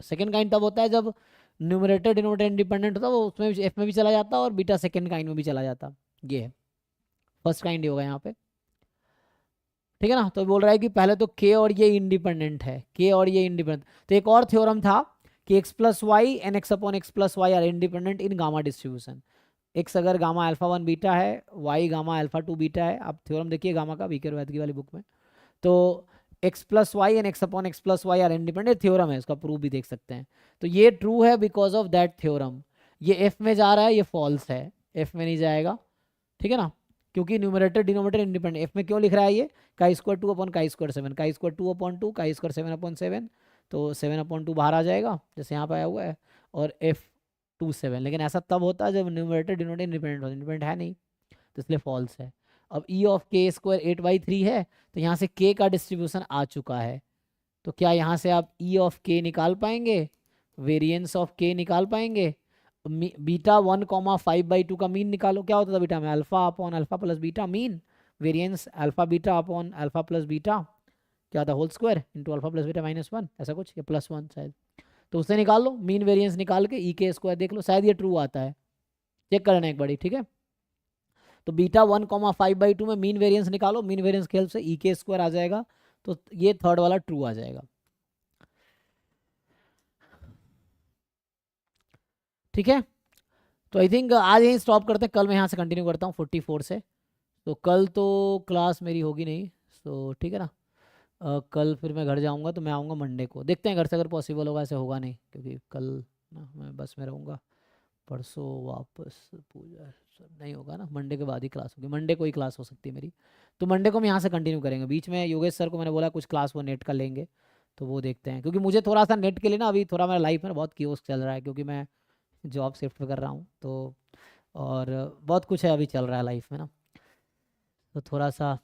सेकेंड काइंड तब होता है जब न्यूमरेटर डिनोमिनेटर इंडिपेंडेंट होता है, वो उसमें एफ में भी चला जाता और बीटा सेकेंड काइंड में भी चला जाता। ये है फर्स्ट काइंड ही होगा यहाँ पे, ठीक है ना। तो बोल रहा है कि पहले तो के और ये इंडिपेंडेंट है, के और ये इंडिपेंडेंट। तो एक और थ्योरम था कि x plus y and x upon x plus y are independent in gamma distribution. x अगर गामा अल्फा 1 बीटा है, y गामा अल्फा 2 बीटा है। आप थ्योरम देखिए गामा का बीकर वैद्य वाली बुक में। तो x plus y and x upon x plus y are independent theorem है, इसका प्रूफ भी देख सकते हैं। तो ये ट्रू है बिकॉज ऑफ दैट थ्योरम। ये f में जा रहा है, ये फॉल्स है, f में नहीं जाएगा, ठीक है ना, क्योंकि न्यूमरेटर डिनोमिनेटर इंडिपेंडेंट। f में क्यों लिख रहा है ये, chi square 2 upon chi square 7, chi square 2 upon 2, chi square 7 upon 7। तो 7 अपॉन 2 बाहर आ जाएगा जैसे यहाँ पे आया हुआ है, और f27। लेकिन ऐसा तब होता है जब न्यूमरेटर डिनोमिनेटर इंडिपेंडेंट हो, इंडिपेंडेंट है नहीं, तो इसलिए फॉल्स है। अब e ऑफ k स्क्वायर 8/3 है, तो यहाँ से k का डिस्ट्रीब्यूशन आ चुका है। तो क्या यहाँ से आप e ऑफ k निकाल पाएंगे, वेरिएंस ऑफ k निकाल पाएंगे। बीटा 1,5/2 का मीन निकालो, क्या होता था बीटा में, alpha upon alpha plus beta, mean variance alpha beta upon alpha plus beta, क्या होता whole square into alpha plus beta -1, ऐसा कुछ, या +1 शायद। तो उससे निकाल लो मीन वेरिएंस, निकाल के ई के स्क्वायर देख लो, शायद ये ट्रू आता है, चेक कर लेना एक बारी, ठीक है। तो बीटा 1,5/2 में मीन वेरिएंस निकालो, मीन वेरिएंस के हेल्प से ई के स्क्वायर आ जाएगा, तो ये थर्ड वाला ट्रू आ जाएगा, ठीक है। तो आई थिंक आज यहीं स्टॉप करते हैं, कल मैं यहाँ से कंटिन्यू करता हूँ 44 से। तो कल तो क्लास मेरी होगी नहीं, तो ठीक है ना। कल फिर मैं घर जाऊँगा, तो मैं आऊँगा मंडे को, देखते हैं घर से अगर पॉसिबल होगा, ऐसे होगा नहीं क्योंकि कल ना मैं बस में रहूँगा, परसों वापस पूजा सब नहीं होगा ना, मंडे के बाद ही क्लास होगी, मंडे को ही क्लास हो सकती है मेरी। तो मंडे को हम यहाँ से कंटिन्यू करेंगे। बीच में योगेश सर को मैंने बोला कुछ क्लास वो नेट का लेंगे, तो वो देखते हैं, क्योंकि मुझे थोड़ा सा नेट के लिए ना अभी थोड़ा मेरा लाइफ में बहुत कियोस्क चल रहा है, क्योंकि मैं जॉब शिफ्ट कर रहा हूँ, तो और बहुत कुछ है अभी चल रहा है लाइफ में ना, तो थोड़ा सा